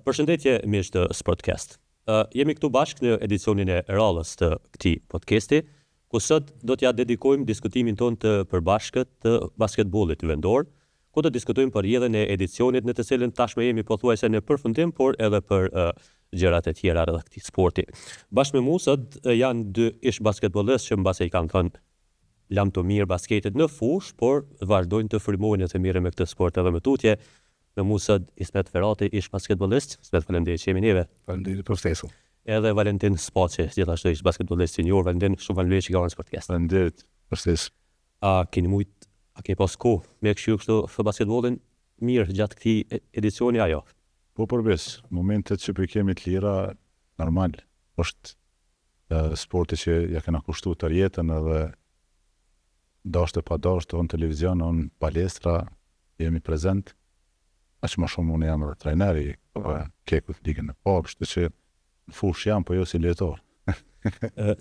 Përshëndetje miq të Sportcast. Jemi këtu bashkë në edicionin e radhës të këtij podcasti, ku sot do t'ja dedikojmë diskutimin tonë të përbashkët të basketbollit vendor, ku do diskutojmë për rrjedhën e edicionit në të cilën tashmë jemi pothuajse në përfundim, por edhe për gjërat e tjera rreth këtij sporti. Bashkë me mua sot janë dy ish basketbollistë që mbase i kanë thënë lam të mirë basketit në fushë, por vazhdojnë të frymojnë të mirë me këtë sport edhe me tutje. Me mua sot Ismet Ferrati, ish basketbollist. Ismet, faleminderit që jemi neve. Faleminderit për ftesën. Edhe Valentin Spaçi, gjithashtu ish basketbollist senior. Valentin, shumë faleminderit që ka ardhur në Sportcast. Faleminderit për ftesën. A keni pas kohë me kështu për basketbollin mirë gjatë këtij edicioni ajo? Po përbes, momentet që kemi të lira, normal, është sporti që ja kena kushtuar të jetën edhe dashte pa dashte, on televizion, on palestra, jemi prezent. Aq më shumë unë jam edhe trajneri, kekut ligën e parë, kështu që në fushë jam, po jo si lojtar.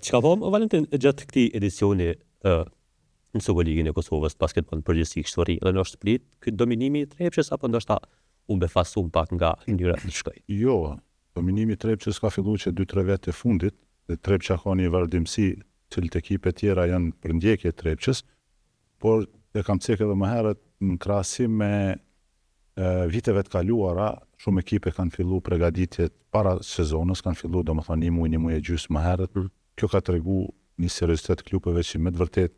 Çka vëm Valentin gjatë këtij edicioni në Superligën e Kosovës basketboll përgjithësi kështu rri, dhe në Shqipëri ky dominimi i Trepçës apo ndoshta u befasum pak nga mënyra të shkoj? Jo, dominimi i Trepçës ka filluar që 2-3 vjet e fundit, dhe Trepça ka një vazhdimsi, cilët ekipet tjera janë për ndjekje e Trepçës, por e kam cekë edhe më herët në krahasim me viteve të kaluara, shumë ekipe kanë filluar përgatitjet para sezonës, kanë filluar domethënë një muaj e gjysmë më herët. Kjo ka tregu një seriozitet klubeve që me të vërtet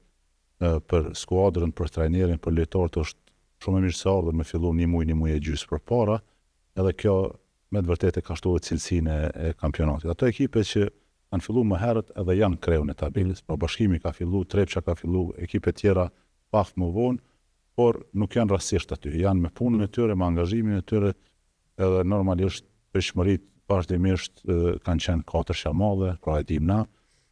për skuadrën, për trajnerin, për lojtarët është shumë e mirëseardhur me fillu një muaj e gjysmë përpara, edhe kjo me të vërtet e ka shtuar cilësinë e kampionatit. Ato ekipe që kanë filluar më herët edhe janë kreun e tabelës. Po Bashkimi ka filluar, Trepça ka filluar, ekipe tjera pak më vonë, por nuk janë rastësisht aty, janë me punën e tyre, me angazhimin e tyre, edhe normalisht peshmërit vazhdimisht kanë qenë 4 shamadhe, pra e dim na,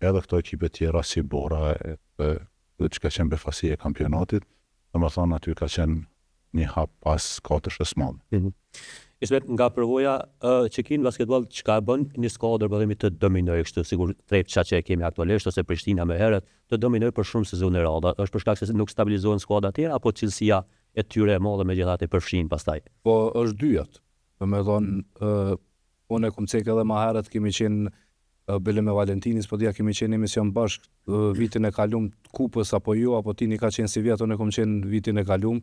edhe këto ekipe tjera si Bora, që ka qenë befasi e kampionatit, dhe më thonë aty ka qenë një hap pas 4 shesmadhe. Ismet, nga përvoja që kinë basketbol, çka bën një skuadër bëllimi të dominoj, kështu sigur Trepça që e kemi aktualisht, ose Prishtina më herët, të dominoj për shumë sezone radha, është për shkak se nuk stabilizohen skuadra tjera, apo cilësia e tyre e madhe megjithatë e përfshin pastaj? Po është dyjat. Do të thonë, unë kom cek edhe më herët kemi qenë bile me Valentinis, po dia kemi qenë emision bashkë vitin e kalum të kupës apo jo, apo ti një ka qenë si vjet, unë kom qenë vitin e kalum.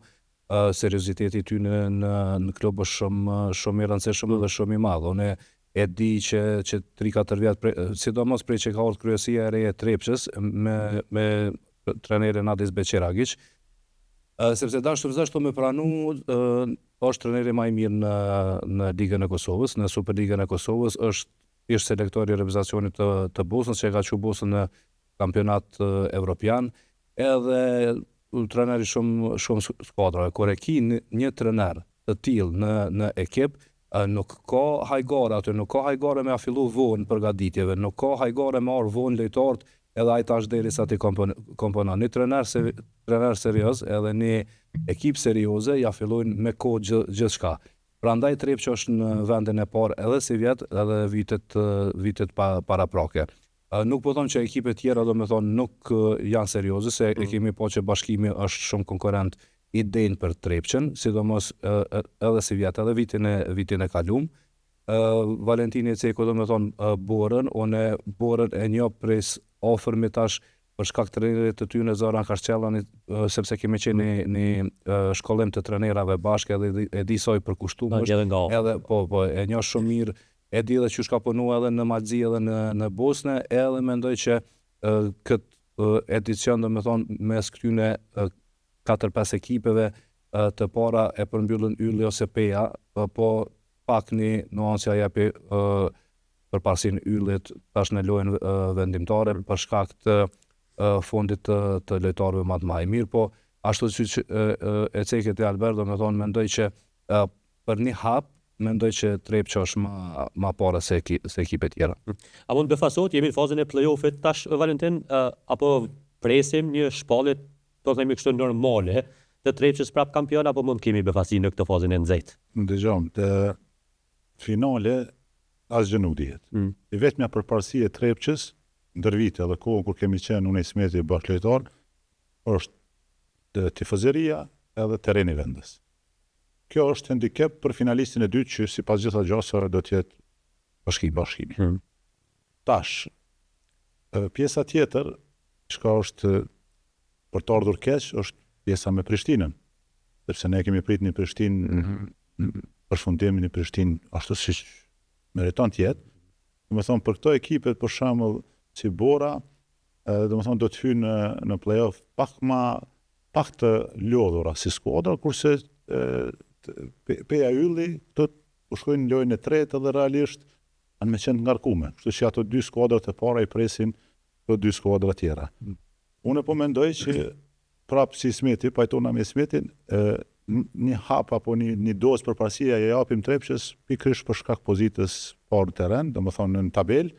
Serioziteti ty në klub është shumë i rëndësishëm dhe shumë i madh. Unë e di që 3-4 vjet, sidomos prej që ka ardhur kryesia e re e Trepçës me trajnerin Adis Beqiragić, sepse dashur me pranu, është trajneri më i mirë në Ligën e Kosovës, në Superligën e Kosovës, është ish selektori i reprezentacionit të Bosnës, që e ka çuar Bosnën në kampionat evropian, edhe trajneri shumë skuadrave. Kur e ki një trajner të tillë në ekip, nuk ka hajgare aty, nuk ka hajgare me a fillu vonë përgatitjeve, nuk ka hajgare me arë vonë lojtarët, edhe ai tash derisa ti komponon. Një trajner serioz, edhe një ekip serioze, ja fillojnë me kohë gjithçka. Prandaj Trepça është në vendin e parë edhe si vjet, edhe vitet paraprake. Nuk po thonë që ekipe tjera do me thonë nuk janë serioze, se e kemi po që Bashkimi është shumë konkurrent i denjë për Trepçën, sidomos edhe si vjet, edhe vitin e kalum. Valentini Ceko do me thonë Borën, unë Borën e një pres afërmi tash për shkak të trajnerit të tyre Zoran Karçellani, sepse kemi qenë një shkollim të trajnerave bashkë, edhe e di sa i përkushtuar është, edhe po e një shumë mirë. E di dhe që shka punu edhe në Malzi edhe në Bosnë, edhe mendoj që këtë edicion do me thonë mes këtyne 4-5 ekipeve të para e përmbyllën Ylli ose Peja, po pak një nuansja jepi përparsin Yllit tash në lojën vendimtare për shkak të fondit të lojtarëve më të mirë, po ashtu që e ceket e Albert do me thonë mendoj që për një hap mendoj që Trepça është më para se ekipet tjera. A mund befasohet, jemi në fazën e play-offit tash, Valentin, apo presim një shpallje, po themi kështu normale, të Trepçës prap kampion, apo mund kemi befasi në këtë fazën e nxehtë? Dëgjom, të finale asgjë nuk dihet. I vetmja përparësi e Trepçës, ndër vite edhe kohën kur kemi qenë unë Ismeti bashkëlojtar, është tifozëria edhe terreni vendës. kjo është handicap për finalistin e dytë që sipas gjitha gjasave do të jetë bashkimi. Tash, pjesa tjetër, çka është për të ardhur keq, është pjesa me Prishtinën. Sepse ne kemi prit një Prishtinë përfundimin e Prishtinë ashtu siç meriton të jetë. Domethënë për këto ekipet për shembull si Bora, domethënë do të hyjnë në play-off pak të lodhura si skuadra, kurse Peja Ylli do të shkojnë në lojën e tretë dhe realisht janë me qenë ngarkume. Kështu që ato dy skuadrat e para i presin këto dy skuadra tjera. Unë po mendoj që prapë si Smeti, pajtona me Smetin, një hap apo një dozë përparësia e japim Trepçës pikërisht për shkak pozitës parë terren, domethënë në tabel,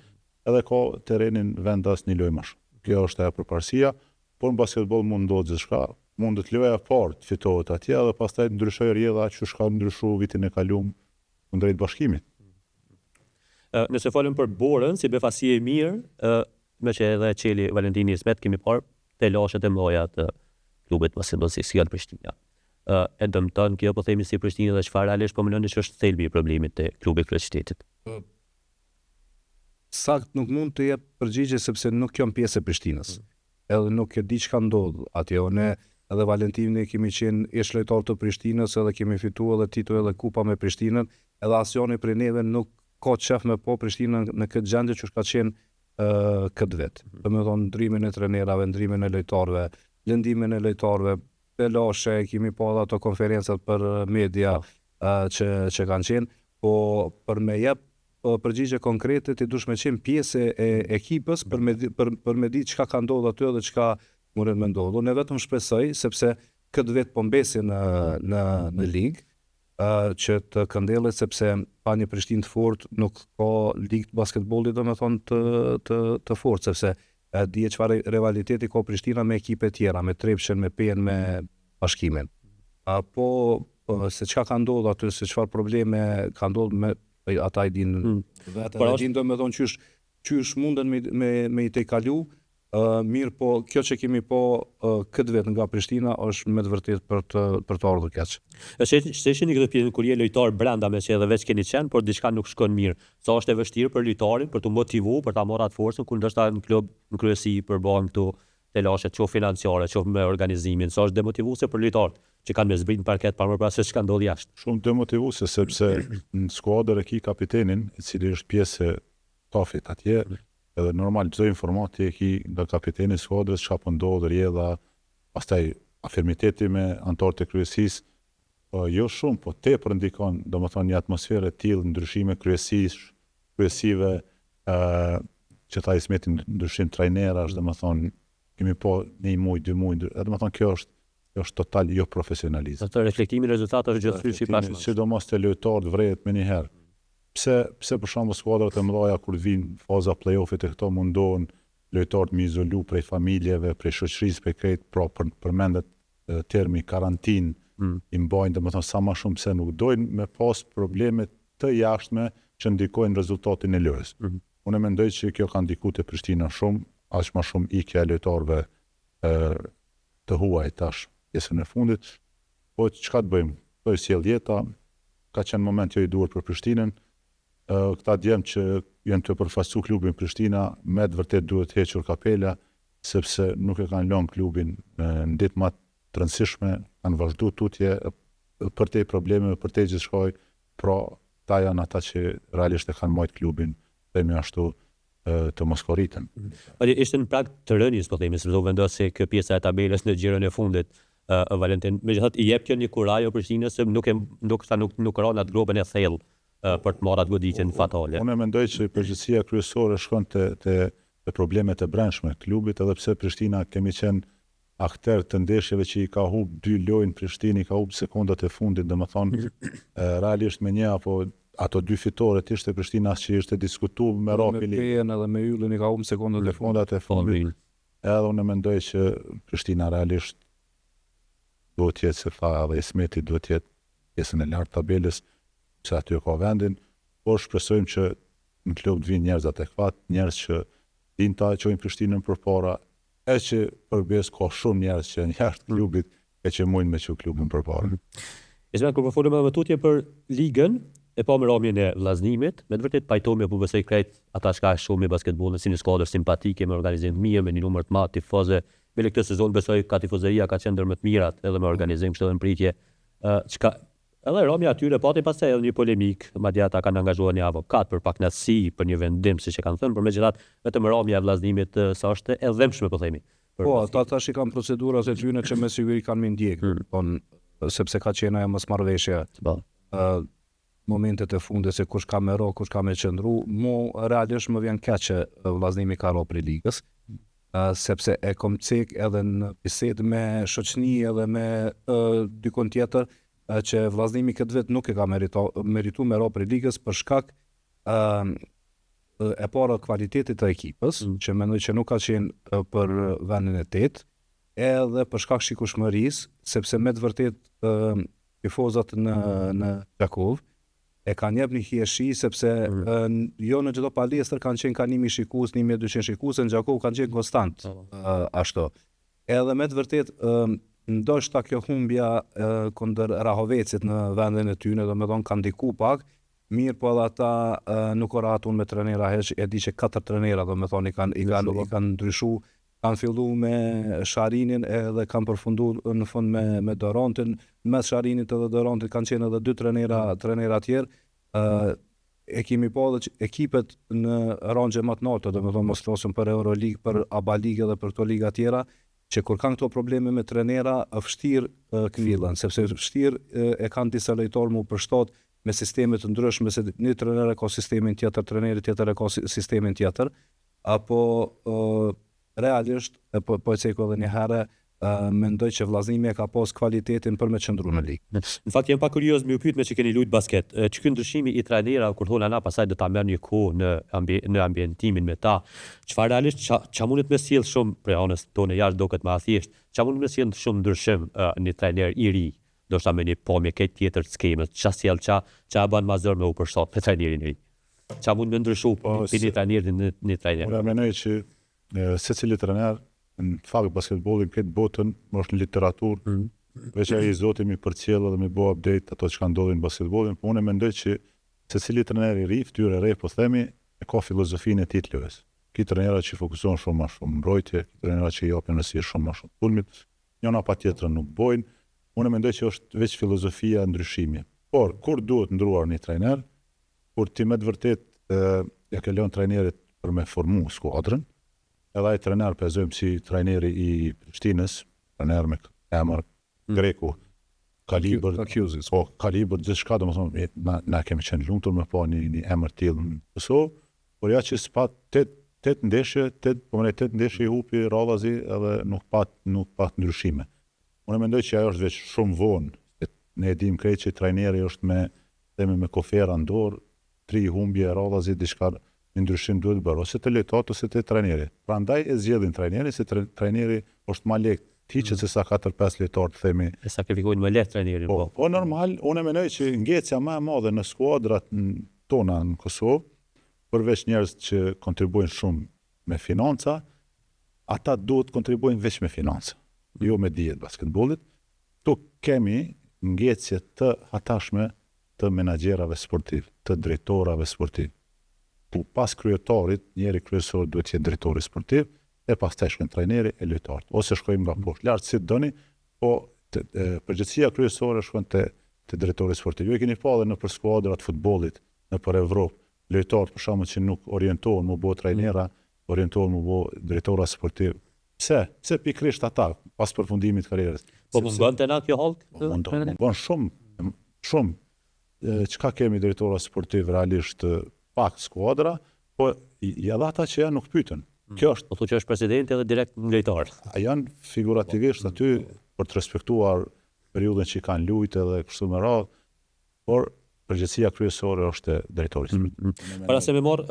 edhe ka terrenin vendas një lojë më shumë. Kjo është ajo përparësia, por në basketboll mund ndodhë gjithçka. Mund të loja parë të fitohet atje dhe pastaj të ndryshojë rrjedha që shka ndryshu vitin e kaluar kundrejt bashkimit. Nëse folëm për Borën si befasi e mirë, me që edhe Qeli Valentini Smet kemi parë të lashet e mloja të klubit basketboll si Sjell Prishtina. E dëmton kjo po themi si Prishtinë dhe çfarë realisht po mendoni që është thelbi i problemit të klubit kryeqytetit. Sakt nuk mund të jep përgjigje sepse nuk jam pjesë e Prishtinës. Edhe nuk e di çka ndodh atje. Ne edhe Valentini kemi qenë ish lojtar të Prishtinës edhe kemi fituar edhe titull edhe kupa me Prishtinën, edhe asjani prej neve nuk ka qef me po Prishtinën në këtë gjendje që ka qenë këtë vit. Domethënë ndrimin e trenerave, ndrimin e lojtarëve, lëndimin e lojtarëve, lashe, kemi pa ato konferencat për media që kanë qenë, po për me jep përgjigje konkrete ti dush me qenë pjesë e ekipës për me ditë çka ka ndodhur aty dhe çka mund të ndodhë. Ne vetëm shpresoj sepse këtë vit po mbesi në ligë që të këndellet sepse pa një Prishtinë të fortë nuk ka ligë basketbollit domethënë të fortë sepse dihet çfarë rivaliteti ka Prishtina me ekipe tjera, me Trepçën, me Pen, me Bashkimin. Po se çka ka ndodhur aty, se çfarë probleme ka ndodhur me ata i din vetë, e din domethënë qysh munden me i tejkalu. Mirë, po kjo që kemi po këtë vit nga Prishtina është me të vërtet për të ardhur keq. Sheshin këtë pjesën kur je lojtar brenda me që edhe veç keni qenë, por diçka nuk shkon mirë. Sa është e vështirë për lojtarin për të motivuar, për ta marrë atë forcën kur ndoshta në klub në kryesi përbën këtu telashe, qoftë financiare, qoftë me organizimin, sa është demotivuese për lojtarët që kanë me zbrit në parket pa më pas se çka ndodh jashtë. Shumë demotivuese sepse në skuadër e ki kapitenin, i cili është pjesë e stafit atje. Edhe normal çdo informati e ki nga kapiteni i skuadrës çka po ndodh rrjedha, pastaj afirmiteti me anëtarët e kryesisë, jo shumë, po tepër ndikon, domethënë një atmosferë e tillë, ndryshime kryesive, që ta i smetin ndryshim trajnerash, domethënë kemi po një muj, 2 muj, domethënë kjo është total jo profesionalizëm. Atë reflektimi i rezultateve është gjithë si pashmë. Sidomos te lojtarët vret me një herë. Pse për shembull skuadrat e mëdha kur vijnë faza play-offit e këto mundohen lojtarët me izolu prej familjeve, prej shoqërisë, prej krejt, pra përmendet termi karantinë, i mbajnë domethënë sa më shumë se nuk dojnë me pas probleme të jashtme që ndikojnë rezultatin e lojës. Unë mendoj që kjo ka ndikuar te Prishtina shumë, aq më shumë ikja e lojtarëve të huaj tash pjesën e fundit. Po çka të bëjmë? Do të sjell jeta, ka qenë moment jo i duhur për Prishtinën. Këta djemë që janë të përfaqësu klubin Prishtina, me të vërtet duhet hequr kapela, sepse nuk e kanë lënë klubin në ditë më të rëndësishme, kanë vazhdu tutje për te probleme, për te gjithçka, pra ta janë ata që realisht e kanë marrë klubin themi ashtu të moskoritën. Ishte në prag të rënies, po themi, sepse u vendosi kjo pjesa e tabelës në xhiron e fundit. Valentin, megjithatë i jep kjo një kurajë Prishtinës se nuk ron atë grupin e thellë për të marrë atë goditjen fatale. Unë mendoj që përgjegjësia kryesore shkon te problemet e brendshme të klubit, edhe pse Prishtina kemi qenë akter të ndeshjeve që i ka humb 2 lojë Prishtinë, i ka humb sekondat e fundit, domethënë realisht me një apo ato 2 fitoret ishte Prishtina që ishte diskutuar me Rapili. Me Pen edhe me Yllin i ka humb sekondat e fundit. Edhe unë mendoj që Prishtina realisht duhet jetë, se tha edhe Smeti, duhet jetë pjesën e lartë tabelës, se aty ka vendin, por shpresojmë që në klub të vinë njerëz adekuat, njerëz që dinë ta çojnë Prishtinën përpara, e që përbes ka shumë njerëz që janë jashtë klubit e që mujnë me çu klubin përpara. Ismet, kur po folëm edhe më tutje për ligën, e pa me ramjen e vllaznimit, me të vërtet pajtohemi apo besoj krejt ata që ka shumë me basketbollin, si një skuadër simpatike me organizim të mirë, me një numër të madh tifozë. Bile këtë sezon besoj ka tifozëria ka qenë ndër më të mirat edhe me organizim kështu edhe në pritje. Çka edhe ramja atyre pati pastaj edhe një polemik, madje ata kanë angazhuar një avokat për paknatësi, për një vendim siç e kanë thënë, por megjithatë vetëm ramja e vllaznimit sa është e dhëmshme po themi. Po, ata tash i kanë procedurat e tyre që me siguri kanë me ndjek, sepse ka qenë ajo mosmarrveshje. Momentet e fundit se kush ka me ro, kush ka me qëndru, realisht më vjen keq që vllaznimi ka ro prej ligës, sepse e kom cek edhe në bisedë me shoqëni edhe me dikon tjetër që vllaznimi këtë vit nuk e ka meritu me ro prej ligës për shkak e para kvalitetit të ekipës, që mendoj që nuk ka qenë për vendin e 8, edhe për shkak shikueshmërisë, sepse me të vërtet tifozat në Gjakov e kanë jep një hieshi, sepse jo në çdo palestër kanë qenë ka 1000 shikues, 1200 shikues, në Gjakov kanë qenë konstant ashtu. Edhe me të vërtet ndoshta kjo humbja kundër Rahovecit në vendin e tyre, domethënë kanë ndiku pak. Mirë, po edhe ata nuk oratun me trenera heq, e di që 4 trenera domethënë i kanë ndryshu, kanë fillu me Sharinin edhe kanë përfundu në fund me Dorontin, mes Sharinit edhe Dorontit kanë qenë edhe 2 trenera tjerë. E kemi pa edhe ekipet në rangje më të larta, domethënë mos flasim për Euroleague, për ABA League edhe për këto liga tjera, që kur kanë këto probleme me trenera, vështirë kvillen, sepse vështirë e kanë disa lojtarë mu përshtat me sisteme të ndryshme, se një trener e ka sistemin tjetër, treneri tjetër e ka sistemin tjetër, apo realisht, po e ceko edhe një herë, mendoj që vllaznimi e ka pas kvalitetin për me qëndru në ligë. Në fakt jam pak kurioz me u pyet me që keni luajt basket. Që ky ndryshimi i trajnerave kur thonë ana pasaj do ta merr një kohë në ambientimin me ta. Çfarë realisht ç'a mundet me sjell shumë për anës tonë jashtë doket më thjesht. Ç'a mundet me sjell shumë ndryshim një trajner i ri, ndoshta me një pamje këtë tjetër të skemës. Ç'a sjell ç'a bën më zor me u përshtat me trajnerin e ri. Ç'a mund me ndryshu një trajner në një trajner. Unë mendoj që secili trener në fakt basketbolin këtë botën është në literaturë, veç ai zoti mi përcjell edhe mi bo update ato që ndodhin në basketbolin, po unë mendoj që secili trener i ri, fytyrë e re po themi, e ka filozofinë e tij të lojës. Ki trenera që fokuson shumë më shumë mbrojtje, trenera që japin rëndësi shumë më shumë sulmit, njëna patjetër nuk bojnë. Unë mendoj që është veç filozofia ndryshimi. Por kur duhet ndruar një trajner, kur ti me të vërtet ja ke lënë trajnerit për me formu skuadrën, edhe ai trener pezojmë si trajneri i Prishtinës, trener me emër greku, kalibër, gjithçka, domethënë na kemi qenë lumtur me pa një emër tillë në Kosovë, por ja që s'pat 8 ndeshje i hupi radhazi edhe nuk pat ndryshime. Unë mendoj që ajo është veç shumë vonë, ne e dim krejt që trajneri është me kofera në dorë, 3 humbje radhazi diçka në ndryshim duhet bërë, ose të lojtat ose të trajneri. Prandaj e zgjedhin trajneri, se trajneri është më lehtë hiqet se sa 4-5 lojtarë të themi. E sakrifikojnë më lehtë trajnerin. Po normal, unë mendoj që ngecja më e madhe në skuadrat tona në Kosovë, përveç njerëz që kontribuojnë shumë me financa, ata duhet kontribuojnë veç me financa, jo me dijet basketbollit. Tu kemi ngecje të hatashme të menaxherave sportiv, të drejtorave sportiv. Ku pas kryetarit, njeri kryesor duhet të jetë drejtori sportiv, e pastaj shkon trajneri e lojtarët. Ose shkojmë nga poshtë lart si doni, po përgjithësia kryesore shkon te drejtori sportiv. Ju e keni pa edhe në për skuadrat futbollit nëpër Evropë, lojtarët për shkakun që nuk orientohen më bëu trajnera, orientohen më bëu drejtora sportiv. Pse pikërisht ata pas përfundimit të karrierës? Po mungon të na kjo hallk? Mungon shumë. Çka kemi drejtora sportiv realisht pak skuadra, po edhe ata që janë nuk pyeten. Kjo është, po thotë që është presidenti edhe direkt lojtar. Janë figurativisht aty për të respektuar periudhën që kanë luajtë edhe kështu me radhë, por përgjegjësia kryesore është e drejtorit. Para se me marr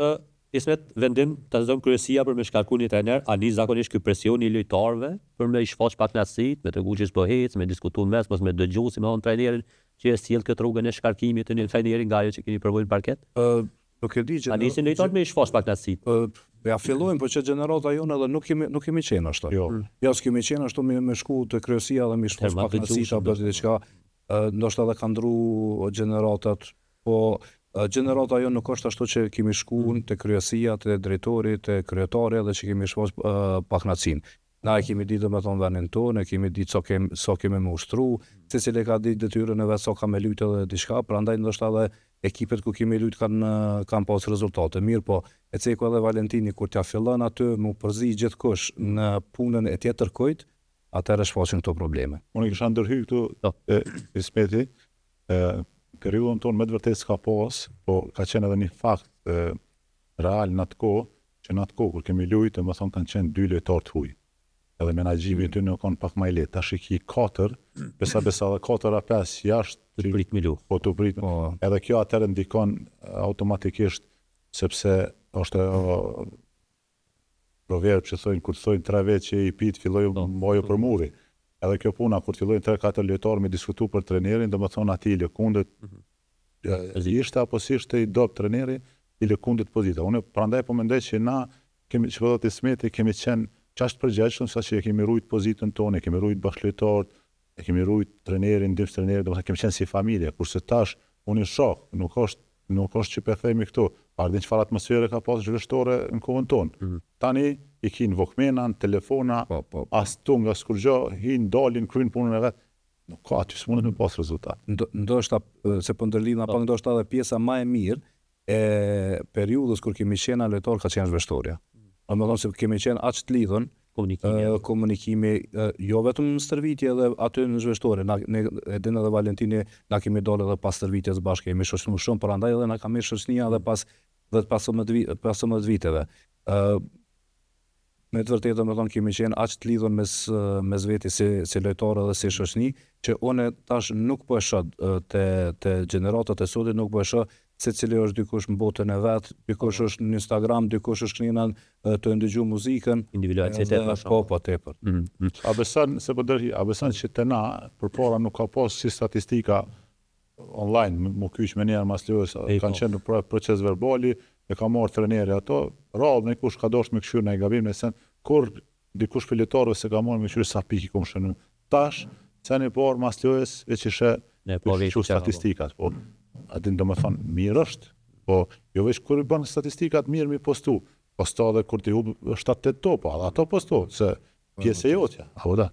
Ismet vendim ta zon kryesia për me shkarku një trajner, a nis zakonisht ky presion i lojtarëve për me i shfaq pak natësit, me tregu që s'po hec, me diskutuar mes, mos me dëgju si me on trajnerin që e sjell këtë rrugën e shkarkimit të një trajneri nga ajo që keni përvojë në parket? Nuk e di që a nisin lojtarët me i shfaq pak natësit. Ja fillojmë, po që gjenerata jonë edhe nuk kemi qenë ashtu. Jo, s'kemi qenë ashtu me shku të kryesia dhe me shfaq pak natësit apo diçka. ndoshta edhe ka ndru gjeneratat, po gjenerata jo nuk është ashtu që kemi shku te kryesia, te drejtori, te kryetari edhe që kemi shpos paknacin. Na e kemi ditë me thonë vendin tonë, e kemi ditë so kemi me ushtru, secili ka ditë detyrën e vet, so ka me lujtë edhe diçka, prandaj ndoshta edhe ekipet ku kemi lujtë kanë pas rezultate. Mirë, po e ceku edhe Valentini kur t'ja fillon aty mu përzi gjithkush në punën e tjetër kujt, atëherë shfaqen këto probleme. Unë kisha ndërhyr këtu Ismeti, periudhën tonë me të vërtetë s'ka pas, po ka qenë edhe një fakt real në atë kohë, që në atë kohë kur kemi lujtë, më thonë kanë qenë 2 lojtarë të huaj. Edhe menaxhimi ty në kanë pak më i lehtë. Tash i ki 4, besa edhe 4 a 5 jashtë të prit me lu. Po të prit. Edhe kjo atëherë ndikon automatikisht sepse është proverb që thonë kur thonë 3 vjet që i pit filloi mojo për muri. Edhe kjo puna kur fillojnë 3-4 lojtarë me diskutu për trenerin, domethënë aty i lëkundët ishte apo si ishte i dob treneri, i lëkundët pozita. Unë prandaj po mendoj që na kemi çfarë të smeti, kemi qenë qashtë përgjegjshëm sa që e kemi rujt pozitën tonë, e kemi rujt bashkëlojtarët, e kemi rujt trenerin, ndihmës trenerit, domethënë kemi qenë si familje, kurse tash unë shoh, nuk është që po themi këtu, ardhin çfarë atmosfere ka pas zhvillëtore në kohën tonë. Tani i kin vokmena, telefona, as tung as kur gjë, hin dalin kryen punën e vet. Nuk ka aty s'mundet me pas rezultat. Ndoshta se po ndërlidhna pak ndoshta edhe pjesa më e mirë e periudhës kur kemi qenë lojtar ka qenë zhveshtoria. Domethënë se kemi qenë aq të lidhën komunikimi jo vetëm në stërvitje edhe aty në zhveshtore. Ne edhe edhe Valentini na kemi dalë edhe pas stërvitjes bashkë, kemi shoqëruar shumë, prandaj edhe na ka mirë shoqënia edhe pas 10-15 viteve. Me të vërtetë domethënë kemi qenë aq të lidhur mes veti si lojtar edhe si shoqëni, që unë tash nuk po e shoh te gjeneratat e sotme, nuk po e shoh secili është dikush në botën e vet, dikush është në Instagram, dikush është kninan të ndëgju muzikën, individualitet më shumë. Po tepër. A beson se po dërhi, a beson që te na përpara nuk ka pas si statistika online, më kyç me njerë mas lojës, kanë qenë në proces verbali, e ka marrë treneri ato, rrallë në kush ka dosh me këshyrë në i gabim, në sen, kur dikush filitarëve se ka marrë me këshyrë sa piki kom shënë. Tash, sen i parë mas lojës, veç ishe këshu statistikat, po, atin do me thonë, mirë është, po, jo veç kur i bënë statistikat mirë mi postu, posto dhe kur ti hubë 7-8 topa, ato posto, se pjesë e jotja, apo da.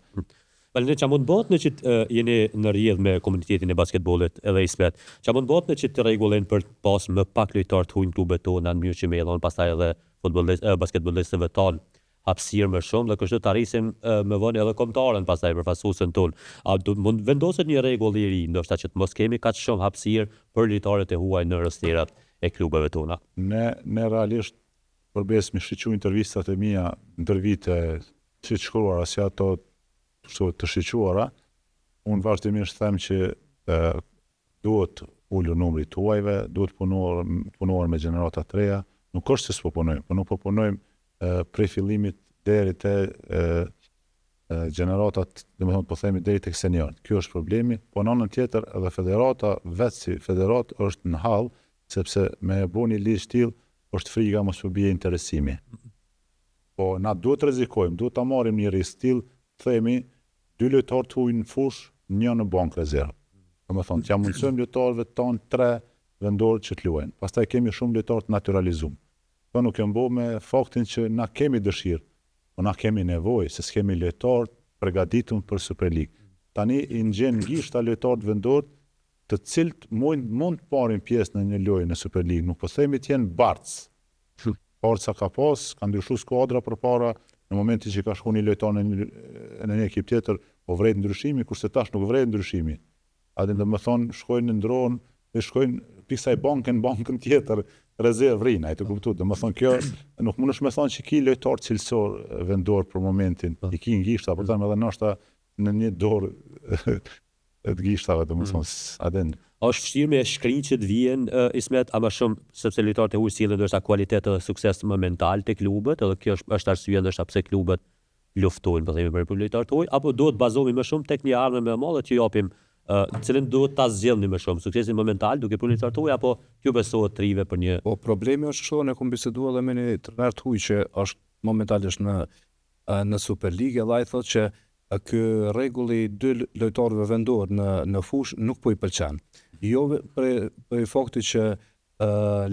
Valentin, që mund bëhet në që jeni në rrjedh me komunitetin e basketbollit edhe Ismet, që mund bëhet në që të rregullin për pas më pak lojtar të huajnë klubet tona në mënyrë që me dhon pastaj edhe basketbollistëve ton hapësirë më shumë dhe kështu të arrisim me vënë edhe kombëtarën pastaj përfaqësuesën ton. A mund vendoset një rregull i ri, ndoshta që të mos kemi kaq shumë hapësirë për lojtarët e huaj në rrethërat e klubeve tona. Ne realisht përbes me shiqu intervistat e mia ndër vite që të shkruara si ato të shiquara, unë vazhdimisht them që duhet ulur numri të huajve, duhet punuar me gjenerata të reja, nuk është se s'po punojmë, po nuk po punojmë prej fillimit deri te gjeneratat, domethënë po themi deri tek seniorët. Ky është problemi, po në anën tjetër edhe federata vetë si federat është në hall, sepse me e bëni ligj tillë është frika mos u bie interesimi. Po na duhet rrezikojmë, duhet ta marrim një risk tillë, themi 2 lojtarë të huaj në fush, 1 në bank rezervë. Domethënë, t'ja mundsojmë lojtarëve tonë 3 vendorë që të luajnë. Pastaj kemi shumë lojtarë të naturalizuar. Po nuk e mbo me faktin që na kemi dëshirë, po na kemi nevojë se s'kemi lojtarë përgatitur për Super League. Tani i ngjen gishta lojtarë vendor të cilët mund të marrin pjesë në një lojë në Super League, nuk po themi të jenë barc. Forca ka pas, ka ndryshuar skuadra përpara, në momentin që ka shku një lojtar në një ekip tjetër, po vret ndryshimi, kurse tash nuk vret ndryshimi. A dhe më thonë, shkojnë në ndronë, dhe shkojnë pisaj bankën tjetër, rezervë rrinë, ai të kuptu. Dhe më thonë, kjo nuk mundesh me thonë që ki lojtar cilësor vendor për momentin, i ki në gishta, por tamë edhe nashta në një dorë të gishtave, dhe më thonë, adhen. Është vështirë me shkrinj që të vijen Ismet, ama shumë sepse lojtarët e huaj sillen ndoshta kualitet dhe sukses momental te klubet, edhe kjo është arsye ndoshta pse klubet luftojnë po themi për lojtarët e huaj, apo duhet bazohemi më shumë tek një ardhmë më e madhe që japim cilën duhet ta zgjidhni më shumë, suksesin momental duke për lojtarët e huaj apo ju besohet trive për një. Po problemi është kështu, ne kam biseduar edhe me një trajner të huaj që është momentalisht në Super League, edhe ai thotë që ky rregulli i 2 lojtarëve vendor në fushë nuk po i pëlqen. Jo për fakti që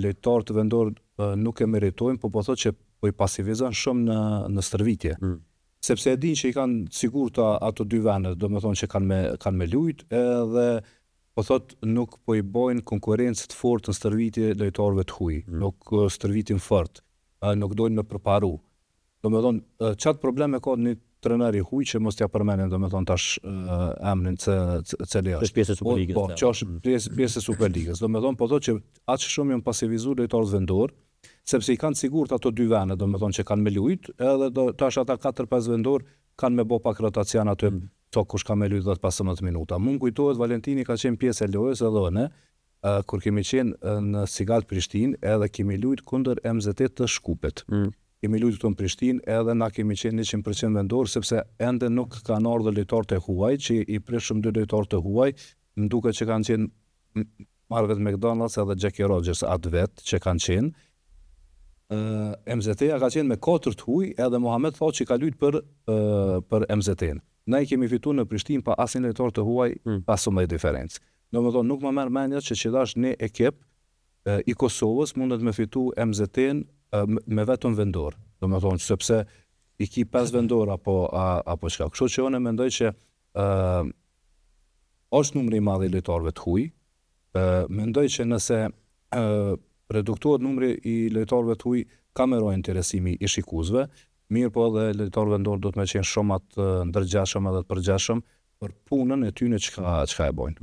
lojtarët vendor nuk e meritojnë, po thotë që po i pasivizon shumë në stërvitje. Sepse e din që i kanë sigurt ato dy vende, domethënë që kanë me lujt, edhe po thot nuk po i bojnë konkurrencë të fortë në stërvitje lojtarëve të huaj, nuk stërvitin fort, nuk dojnë me përparu. Domethënë çat probleme ka një trajner i huaj që mos t'ja përmendem domethënë tash emrin cili është. Është pjesë e Superligës. Po, që është pjesë e Superligës. Domethënë po thotë që aq shumë janë pasivizuar lojtarët vendor, sepse i kanë sigurt ato dy vende, domethënë që kanë me lujt, edhe tash ata 4-5 vendor kanë me bë pak rotacion aty, kush ka me lujt 10-15 minuta. Mund kujtohet Valentini ka qenë pjesë e lojës edhe ne, kur kemi qenë në Sigal Prishtinë, edhe kemi lujt kundër MZ të Shkupit. Kemi lujtur këtu në Prishtinë, edhe na kemi qenë 100% vendor, sepse ende nuk kanë ardhur lojtarët e huaj, që i prishëm 2 lojtarët e huaj, më duket që kanë qenë Marvet McDonald's edhe Jackie Rogers atë vetë që kanë qenë. MZ-ja ka qenë me 4 të huaj, edhe Mohamed thotë që ka luajtur për MZ-n. Ne i kemi fituar në Prishtinë pa asnjë lojtar të huaj, pa asnjë diferencë. Domethënë nuk më merr mendja që dash një ekip i Kosovës mundet me fitu MZ-n me vetëm vendor, domethënë sepse i ki 5 vendor apo çka. Kështu që unë mendoj që është numri i madh i lojtarëve të huaj. Mendoj që nëse reduktohet numri i lojtarëve të huaj, ka më rojë interesimi i shikuesve, mirë po edhe lojtarë vendor do të më qenë shumë të ndërgjeshëm edhe të përgjeshëm për punën e tyre çka e bojnë.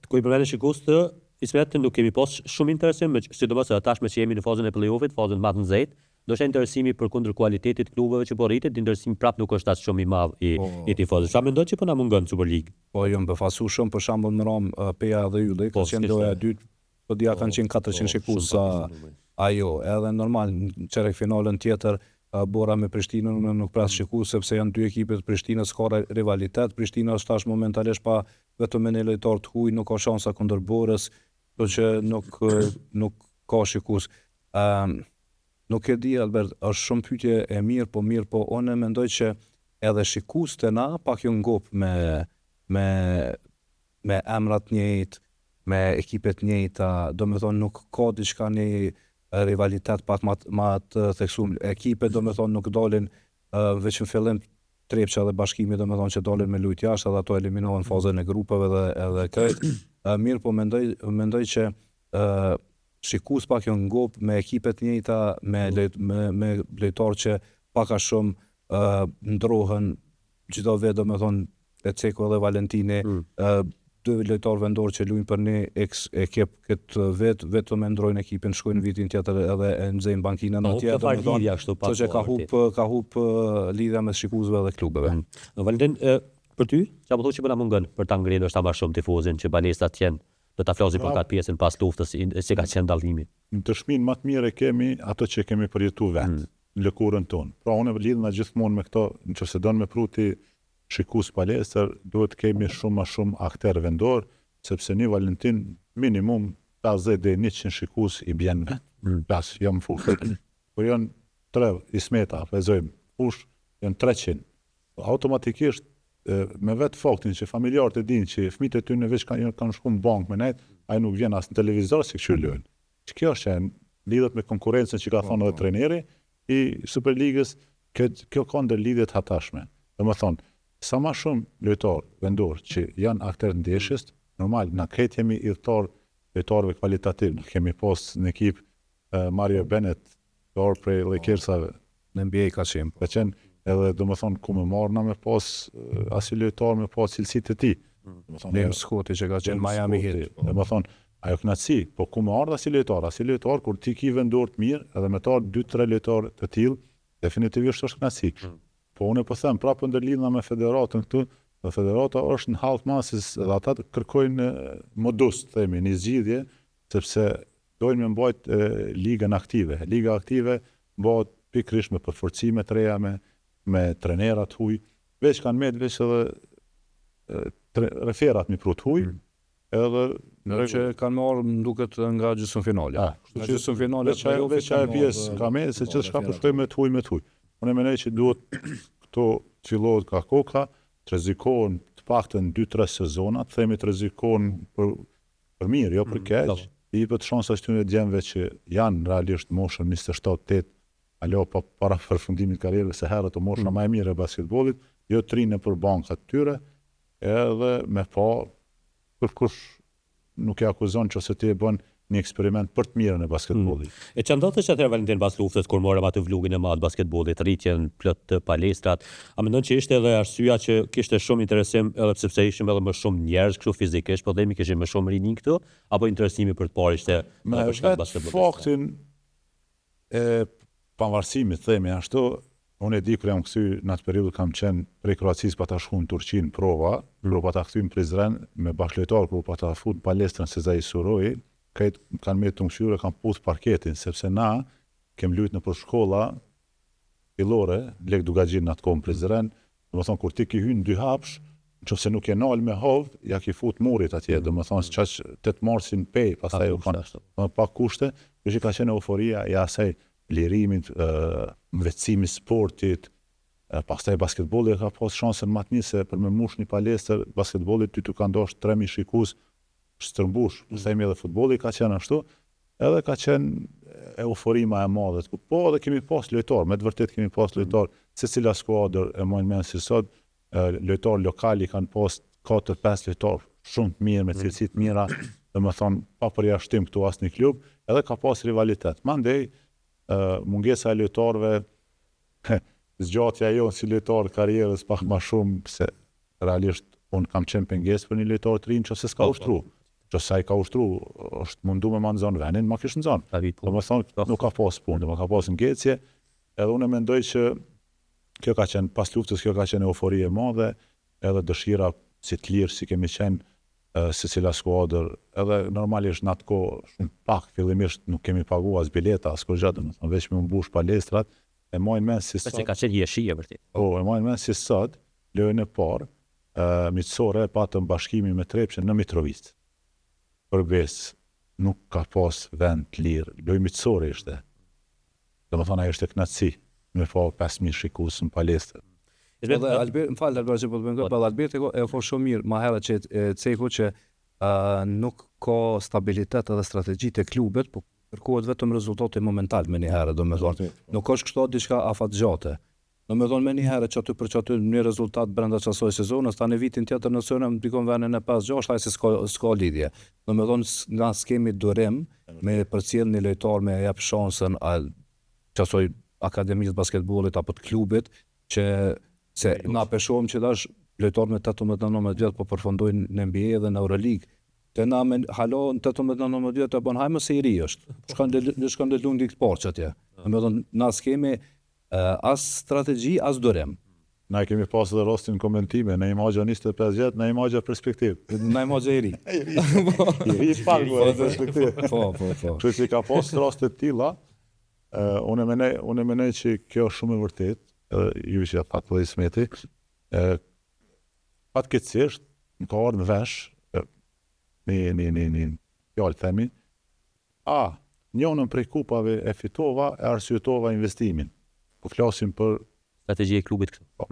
Ku i përmendën shikues të Ismet nuk kemi pas shumë interesim, sidomos tashmë që jemi në fazën e play-offit, fazën më të nxehtë, do të interesimi përkundër kualitetit klubeve që po rritet, interesimi prap nuk është as shumë i madh i tifozëve. Çfarë mendon që po na mungon Superligë? Po jo, më befasu shumë për shembull në Rom, Peja dhe Ylli, ka qenë loja e dytë, po dia kanë qenë 400 shikues ajo, edhe normal në çerek finalen tjetër Bora me Prishtinën nuk pras shikues sepse janë dy ekipet të Prishtinës, ka rivalitet. Prishtina është tash momentalisht pa vetëm me një lojtar të huaj, nuk ka shansa kundër Borës, do që nuk ka shikues. Nuk e di Albert, është shumë pyetje e mirë, po unë mendoj që edhe shikues të na pak janë ngop me emrat njëjtë, me ekipet njëjta, domethënë nuk ka diçka një rivalitet pak më të theksuar. Ekipet domethënë nuk dalin veç në fillim Trepça dhe Bashkimi domethënë që dalin me lujt jashtë, edhe ato eliminohen fazën e grupeve edhe këtë. Mirë, po mendoj që shikues pak janë ngop me ekipet njëjta, me lojtarë që pak a shumë ndrohen çdo vit, domethënë Eceko dhe Valentini, dy lojtarë vendor që luajnë për një ekip këtë vit, vetëm e ndrojnë ekipin, shkojnë vitin tjetër edhe e nxejnë bankinën atje, domethënë kështu që ka hub lidhja mes shikuesve dhe klubeve. Valentin, për ty, çfarë po thosh që po na mungon për ta ngritur ndoshta më shumë tifozin që balestat janë, do ta flasim për katë pjesën pas luftës se ka qenë dallimi. Në dëshminë më të mirë kemi ato që kemi përjetuar vetë në lëkurën tonë. Pra unë lidhna gjithmonë me këto, nëse don me pruti shikues palestër, duhet kemi shumë më shumë akter vendor, sepse një Valentin minimum 50 deri 100 shikues i bjen vetë. Pas jam fush. Por janë 3 Ismeta, vëzojmë, fush janë 300. Automatikisht me vetë faktin që familjarët e dinë që fëmijët e tyre veç kanë shkuar në bankë me nejt, ai nuk vjen as në televizor si kështu lojnë. Kjo është lidhet me konkurrencën që ka thonë edhe trajneri i Superligës, kjo ka ndër lidhjet hatashme. Domethënë, sa më shumë lojtar vendor që janë aktorë ndeshjes, normal na këtë jemi idhëtar lojtarëve kvalitativ. Kemi pas në ekip Mario Bennett, lojtar prej Lakersave në NBA ka qenë. Edhe domethënë ku më marrna me pas asnjë lojtar me pas cilësitë e tij. James Scotti që ka qenë Miami Heat. Domethënë ajo kënaqësi, po ku më ardha si lojtar kur ti ke vendor të mirë, edhe me ta 2-3 lojtar të tillë, definitivisht është kënaqësi. Po unë po them prapë ndërlidhna me federatën këtu, dhe federata është në half masis dhe ata kërkojnë modus, themi, një zgjidhje, sepse dojnë me mbajt ligën aktive. Liga aktive bëhet pikërisht me përforcime të reja, me trenerat huaj, veç kanë me veç edhe referat mi prut huaj, edhe që kanë marrë më duket nga gjysmëfinale. Nga gjysmëfinale veç ajo pjesë ka me se çdo çka po shkojmë me të huaj. Unë mendoj që duhet këto fillohet ka koka, të rrezikohen të paktën 2-3 sezona, të themi të rrezikohen për mirë, jo për keq. I jepet shansa këtyre djemve që janë realisht moshën 27-8, alo pa para përfundimit të karrierës së herët, mosha më e mirë e basketbollit, jo të rinë për bankat tyre, edhe me pa kërkush nuk e akuzon që ose ti e bën një eksperiment për të mirën e basketbollit. E që ndodhë që atëherë Valentin pas luftës kur morëm atë vlugin e madh basketbollit, rritjen plot të palestrat, a mendon që ishte edhe arsyeja që kishte shumë interesim edhe sepse ishim edhe më shumë njerëz kështu fizikisht, po themi kishim më shumë rinin këtu, apo interesimi për të parë ishte me për shkak të vetë basketbollit? faktin e pavarësimit, themi ashtu, unë e di kur jam kthy në atë periudhë kam qenë prej Kroacisë pa ta shkuar në Turqi në prova, kur pa ta kthy në Prizren me bashkëlojtar kur pa ta fut palestrën Sezai Suroi, kanë me të mëshyrë, kanë puth parketin, sepse na kem luajtur në për shkolla fillore, Lek Dugaxhin në atë kohë në Prizren, domethënë kur ti ki hyn dy hapsh, nëse nuk e nal me hovd, ja ki fut murit atje, domethënë çaq 8 marsin pej, pastaj u kanë pa kushte, që ka qenë euforia e asaj lirimit, mvetësimit sportit, pastaj basketbolli ka pas shansën më të mirë se për me mush një palestër basketbollit ty të ka ndosh 3000 shikues stërmbush, themi edhe futbolli ka qenë ashtu, edhe ka qenë eufori më e madhe. Po edhe kemi pas lojtar, me të vërtet kemi pas lojtar, secila skuadër e mojnë mend si sot, lojtar lokali kanë pas 4-5 lojtar shumë të mirë me cilësi të mira, domethënë pa përjashtim këtu asnjë klub, edhe ka pas rivalitet. Mandej mungesa e lojtarëve, zgjatja jonë si lojtar karrierës pak më shumë, se realisht unë kam qenë pengesë për një lojtar të rinj që se s'ka ushtru. Që sa i ka ushtru, është mundu me ma nëzon venin, ma kishë nëzon. Domethënë nuk ka pas punë, ma ka pas ngecje, edhe unë mendoj që kjo ka qenë, pas luftës, kjo ka qenë eufori e madhe, edhe dëshira si të lirë, si kemi qenë se cila skuadër, edhe normalisht në atë kohë shumë pak, fillimisht nuk kemi pagu as bileta, as kur gjatë, veç me mbush palestrat, e majnë men si sot. Pse ka qenë jeshije vërtet. Po, e majnë men si sot, lojën e parë, miqësore e patëm bashkimin me Trepçën në Mitrovicë. Përbes nuk ka pas vend të lirë, lojë miqësore ishte. Domethënë ajo ishte kënaqësi, me pa 5000 shikues në palestër. Edhe Albert, më fal Albert që po të bëjmë këtë, Albert e ofro shumë mirë më herët që ceku që nuk ka stabilitet edhe strategji të klubet, po kërkohet vetëm rezultate momentale me një herë, domethënë. Nuk është kështu diçka afatgjate. Domethënë me një herë që aty për që aty një rezultat brenda çasoj sezonës, tani vitin tjetër në sezon ndikon vënë në 5-6, ai se s'ka lidhje. Domethënë na skemi durim me përcjell një lojtar me jap shansën çasoj akademisë basketbollit apo të klubit që se na peshohem që dash lojtar me 18-19 vjet po përfundojnë në NBA dhe në Euroleague. Te na me halo në 18-19 vjet apo hajmë se i ri është. Shkon të lundi këtë parë atje. Domethënë na skemi as strategji, as durim. Na kemi pas edhe rastin komentime, në imagja 25 vjet, në imagja perspektiv. Në imagja i ri. I ri pak në perspektiv. Po. Kështu që ka pas raste të tilla, unë mendoj që kjo është shumë e vërtet, edhe ju që pat po Ismeti, fatkeqësisht më ka ardhur në vesh një fjalë themi, njënën prej kupave e fitova e arsyetova investimin. Po flasim për Strategji e klubit këtu.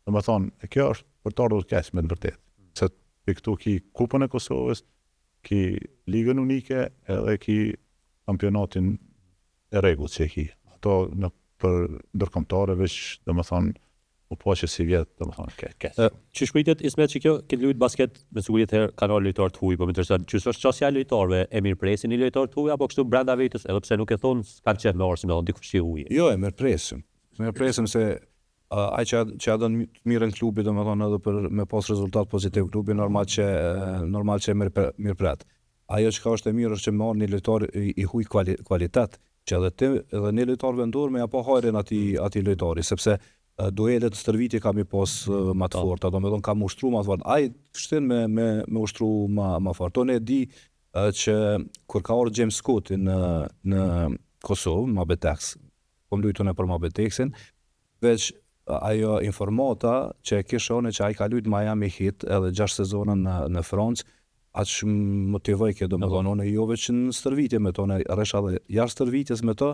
Domethënë, kjo është për të ardhur keq me të vërtetë. Se ti këtu ki Kupën e Kosovës, ki Ligën Unike, edhe ki kampionatin e rregullt që ki. Ato për ndërkombëtare veç, domethënë, u po që si vjet, domethënë keq. Që shpritet Ismet që kjo këtë lujt basket me siguri të herë kanë lojtar të huaj, po më intereson që është çështja e lojtarëve, e mirëpresin një lojtar të huaj apo kështu brenda vetës, edhe pse nuk e thon kanë qenë me Arsenal dikush që huaj. Jo, e mirëpresim. Mirëpresim se ai që ja don mirën klubit, domethënë edhe për me pas rezultat pozitiv klubi, normal që mirëpret. Ajo që është e mirë është që marr një lojtar i huaj kvalitet, që edhe ti edhe një lojtar vendor me apo hajrin atij lojtari, sepse duelet stërvitje kam i pas më të forta, domethënë kam ushtruar më të fort. Ai shtin me ushtruar më fort. Unë e di që kur ka ardhur James Scott në Kosovë, Mabetex, kom luajtur në për Mabetexin, veç ajo informata që e kisha unë që ai ka luajtur Miami Heat edhe 6 sezona në Francë, aq motivoj kjo domethënë unë jo veç në stërvitje me to, rresha edhe jashtë stërvitjes me to,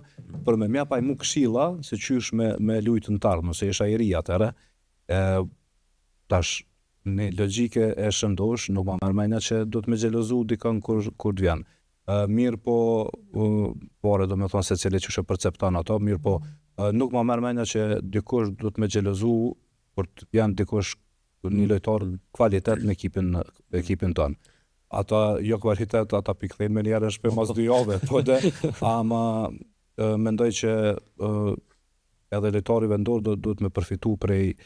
për me mjap ai mu këshilla se qysh me luajtur në tarmë, se isha i ri atëherë. tash në logjike e shëndosh, nuk ma merr mendja që do të më xhelozu dikon kur të vjen. Mirë po, pore do me thonë se cili që percepton ato, mirë po, nuk ma merr mendja që dikush do të më xhelozu kur të vjen dikush një lojtar kvalitet në ekipin tonë. Ata jo kvalitet, ata pikëthejnë me njerë në shpe mas 2 jave, po dhe, ama mendoj që edhe lojtari vendor do të me përfitu prej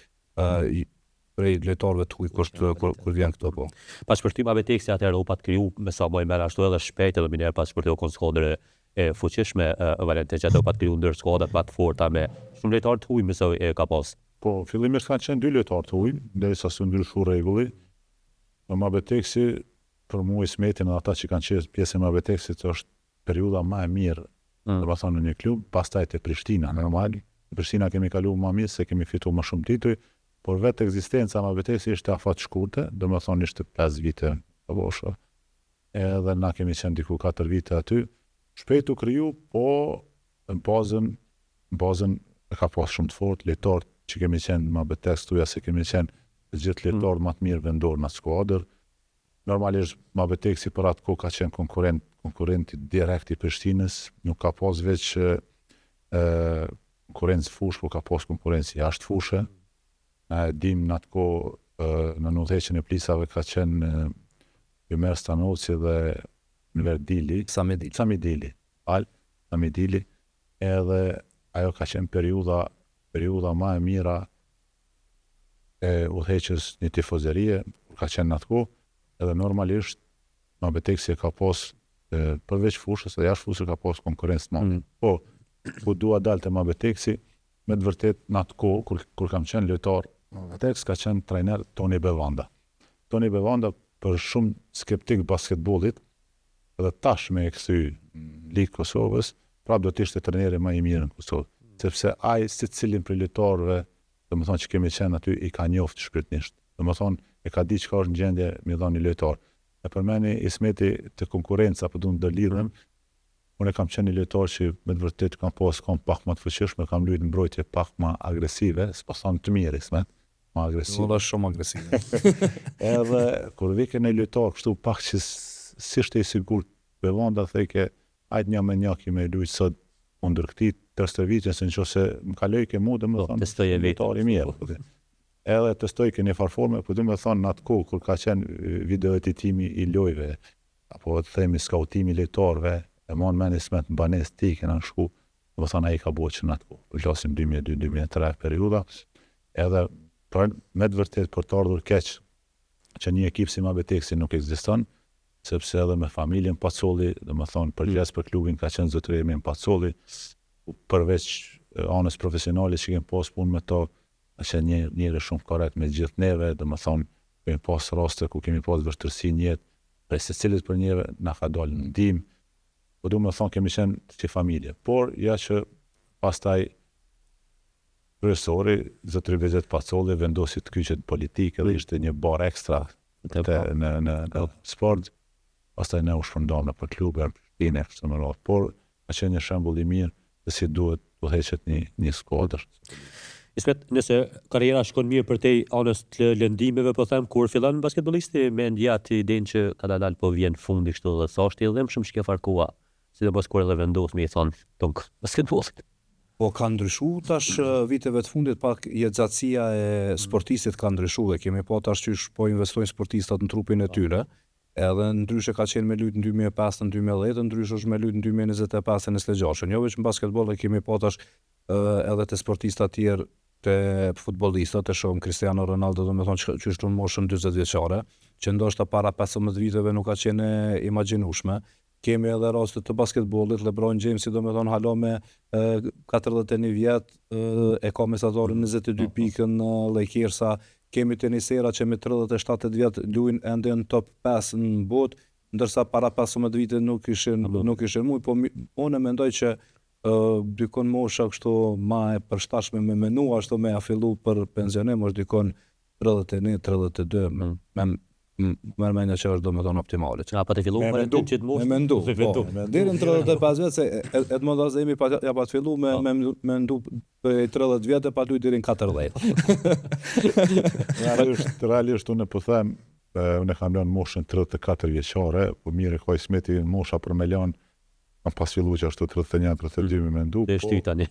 lojtarëve të huj kur vjen këto po. Pa shpërtimave teksti atëherë u pat kriju me sa më merr ashtu edhe shpejt edhe minjer pas shpërtiu kon skuadrë e fuqishme Valentin që do pat kriju ndër skuadra pat forta me shumë lojtarë të huj me sa e ka pas. Po, fillimisht kanë qenë 2 lojtarë të huj, derisa s'u ndryshu rregulli. Mabeteksi për mua Ismetin edhe ata që kanë qenë pjesë e Mabetexit është periudha më e mirë, domethënë në një klub, pastaj te Prishtina, normal. Në Prishtina kemi kaluar më mirë se kemi fituar më shumë tituj, por vetë ekzistenca e Mabetexit ishte afat shkurtë, domethënë ishte 5 vite apo shoh. Edhe na kemi qenë diku 4 vite aty. Shpejt u kriju, po në bazën e ka pas shumë të fortë, lojtarë që kemi qenë në Mabetex tuja se kemi qenë të gjithë lojtarë më të mirë vendor në skuadër. Normalisht Mabetexi për atë kohë ka qenë konkurrenti direkt i Prishtinës, nuk ka pas veç konkurrencë fushë, por ka pas konkurrencë jashtë fushë. Ne dim në atë kohë në udhëheqjen e plisave ka qenë Ymer Stanoci dhe Enver Dili, Samidili, edhe ajo ka qenë periudha më e mira e udhëheqjes një tifozerie, ka qenë në atë kohë, edhe normalisht Mabetexi ka pas përveç fushës dhe jashtë fushës ka pas konkurrencë të madhe. Po, ku dua dal te Mabetexi, me të vërtet në atë kohë kur kam qenë lojtar Mabetex ka qenë trajner Toni Bevanda. Toni Bevanda për shumë skeptik basketbollit, edhe tash me e kthy Ligë Kosovës, prapë do të ishte trajneri më i mirë në Kosovë, sepse ai secilin prej lojtarëve, domethënë që kemi qenë aty i ka njoftë shpirtnisht. Domethënë e ka di çka është në gjendje me dhënë një lojtar. E përmeni Ismeti të konkurrenca, po duam të lidhem. Unë kam qenë një lojtar që me të vërtet kam pak më të fuqishme, kam luajtur mbrojtje pak më agresive, s'po thon të mirë Ismet, më agresiv. Valla shumë agresiv. Edhe kur vike një lojtar kështu pak që si ishte i sigurt, Bevanda theke, hajde një me një kime luajt sot kundër këtij Tërstevicën, se nëse më kaloj ke mu, domethënë testoj e lojtar i mirë. Edhe testoj ke një farforme, po domethënë në atë kohë kur ka qenë video editimi i lojve, apo të themi skautimi lojtarëve, e mon men Ismet në banesë ti kena shku, domethënë ai ka bërë që në atë kohë. Flasim 2002-2003 periudha, edhe me të vërtet për të ardhur keq që një ekip si Mabetexi nuk ekziston, sepse edhe me familjen Pacolli, domethënë përgjes për klubin ka qenë zotëria me Pacolli, përveç anës profesionale që kemi pas punë me to, është njëri shumë korrekt me gjithë neve, domethënë kemi pas raste ku kemi pas vështirësi në jetë, prej secilit për njëve na ka dalë në ndihmë, po domethënë kemi qenë si familje. Por ja që pastaj kryesori, zotëri Vezet Pacolli vendosi të kyçet politikë dhe ishte një bar ekstra në sport. Pastaj ne u shpërndam në për klube, Prishtinë kështu më radh. Por ka qenë një shembull i mirë se si duhet të udhëheqet një skuadër. Ismet, nëse karriera shkon mirë për te anës të lëndimeve, po them, kur fillon basketbollisti me ndjat idenë që ka dalë po vjen fundi kështu dhe thashti edhe më shumë që ke farkua, sidomos kur edhe vendos me i thonë tonk basketbollit. Po ka ndryshu tash viteve të fundit, pak jetëzatësia e sportistit ka ndryshu dhe kemi po tash që po investojnë sportistat në trupin e tyre, edhe ndryshe ka qenë me lujt në 2005 në 2010, ndryshe është me lujt në 2025 në 26. Jo veç në basketbol e kemi po tash edhe të sportistat tjerë të futbollistat, të shohim Cristiano Ronaldo, do me thonë që është në moshën 40 vjeçare, që ndoshta para 15 viteve nuk ka qenë imagjinueshme. Kemi edhe raste të basketbollit, LeBron James, do me thonë halo me 41 vjet, e ka mesatorin 22 pikën në Lakersa. Kemi tenisera që me 37 vjet luajnë ende në top 5 në botë, ndërsa para 15 vite nuk ishin mujt, po unë mendoj që dikon mosha kështu ma e përshtatshme me menu, ashtu me a fillu për pensionim është dikon 31-32, me mendja që është do me thonë optimale. Ja, pa të fillu me mendu, deri në 35 vjet se Edmond Azemi ja pa të fillu me mendu Për 30 vjetë pa luajtur deri në 40. Realisht unë po them, unë kam lënë moshën 34 vjeçare, po mirë ka Ismeti mosha për me lënë, kam pas filluar që ashtu 31, 32 me mendu. Dhe shty tani.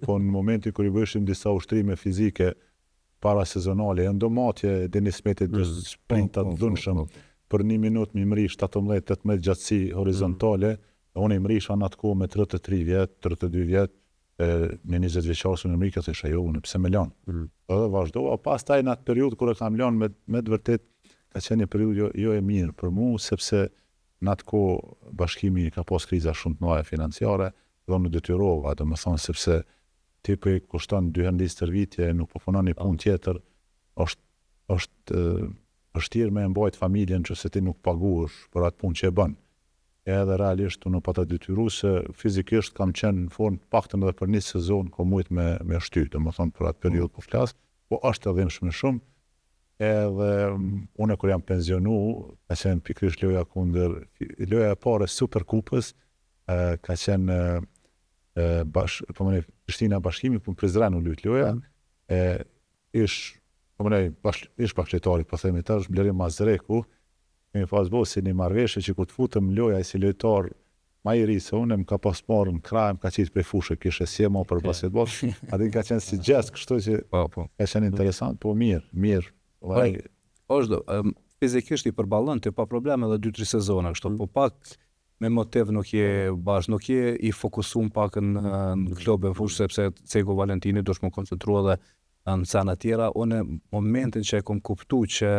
Po në momentin kur i bëshim disa ushtrime fizike para sezonale, endomatje Deni Ismeti sprinta të dhunshëm për 1 minutë më mri 17-18 gjatësi horizontale, unë i mrisha në atë kohë me 33 vjet, 32 vjet, në 20 vjeçar së në mri këtë isha jo, unë pse me lanë. Edhe vazhdova, pastaj në atë periudhë kur e kam lanë me të vërtet ka qenë një periudhë jo e mirë për mua, sepse në atë kohë bashkimi ka pas kriza shumë të mëdha financiare, dhe unë detyrova, domethënë sepse ti po i kushton 2 herë stërvitje, nuk po punon një punë tjetër, është vështirë me mbajt familjen nëse ti nuk paguhesh për atë punë që e bën. Edhe realisht unë pata detyru se fizikisht kam qenë në formë paktën edhe për 1 sezon ko mujt me shty, domethënë për atë periudhë po flas, po është edhe shumë. Edhe unë kur jam pensionu, ka qenë pikërisht loja e parë Superkupës, ka qenë Prishtina Bashkimi për Prizren u lut loja, ish bashkëtari, po themi tash Blerim Mazreku, kemi pas bo si një marrëveshje që kur të futëm loja si lojtar ma i ri se unë më ka pas marrë në kraj, më ka qitë prej fushë, kishe sjema për basketbol, atin ka qenë si gest, kështu që ka qenë interesant, po mirë. Është fizikisht i përballon ti pa probleme edhe 2-3 sezona kështu, po pak me motiv nuk je i fokusuar pak në klubin fushë sepse Ceko Valentini do të më koncentrua edhe në sena tjera. Unë momentin që e kom kuptu që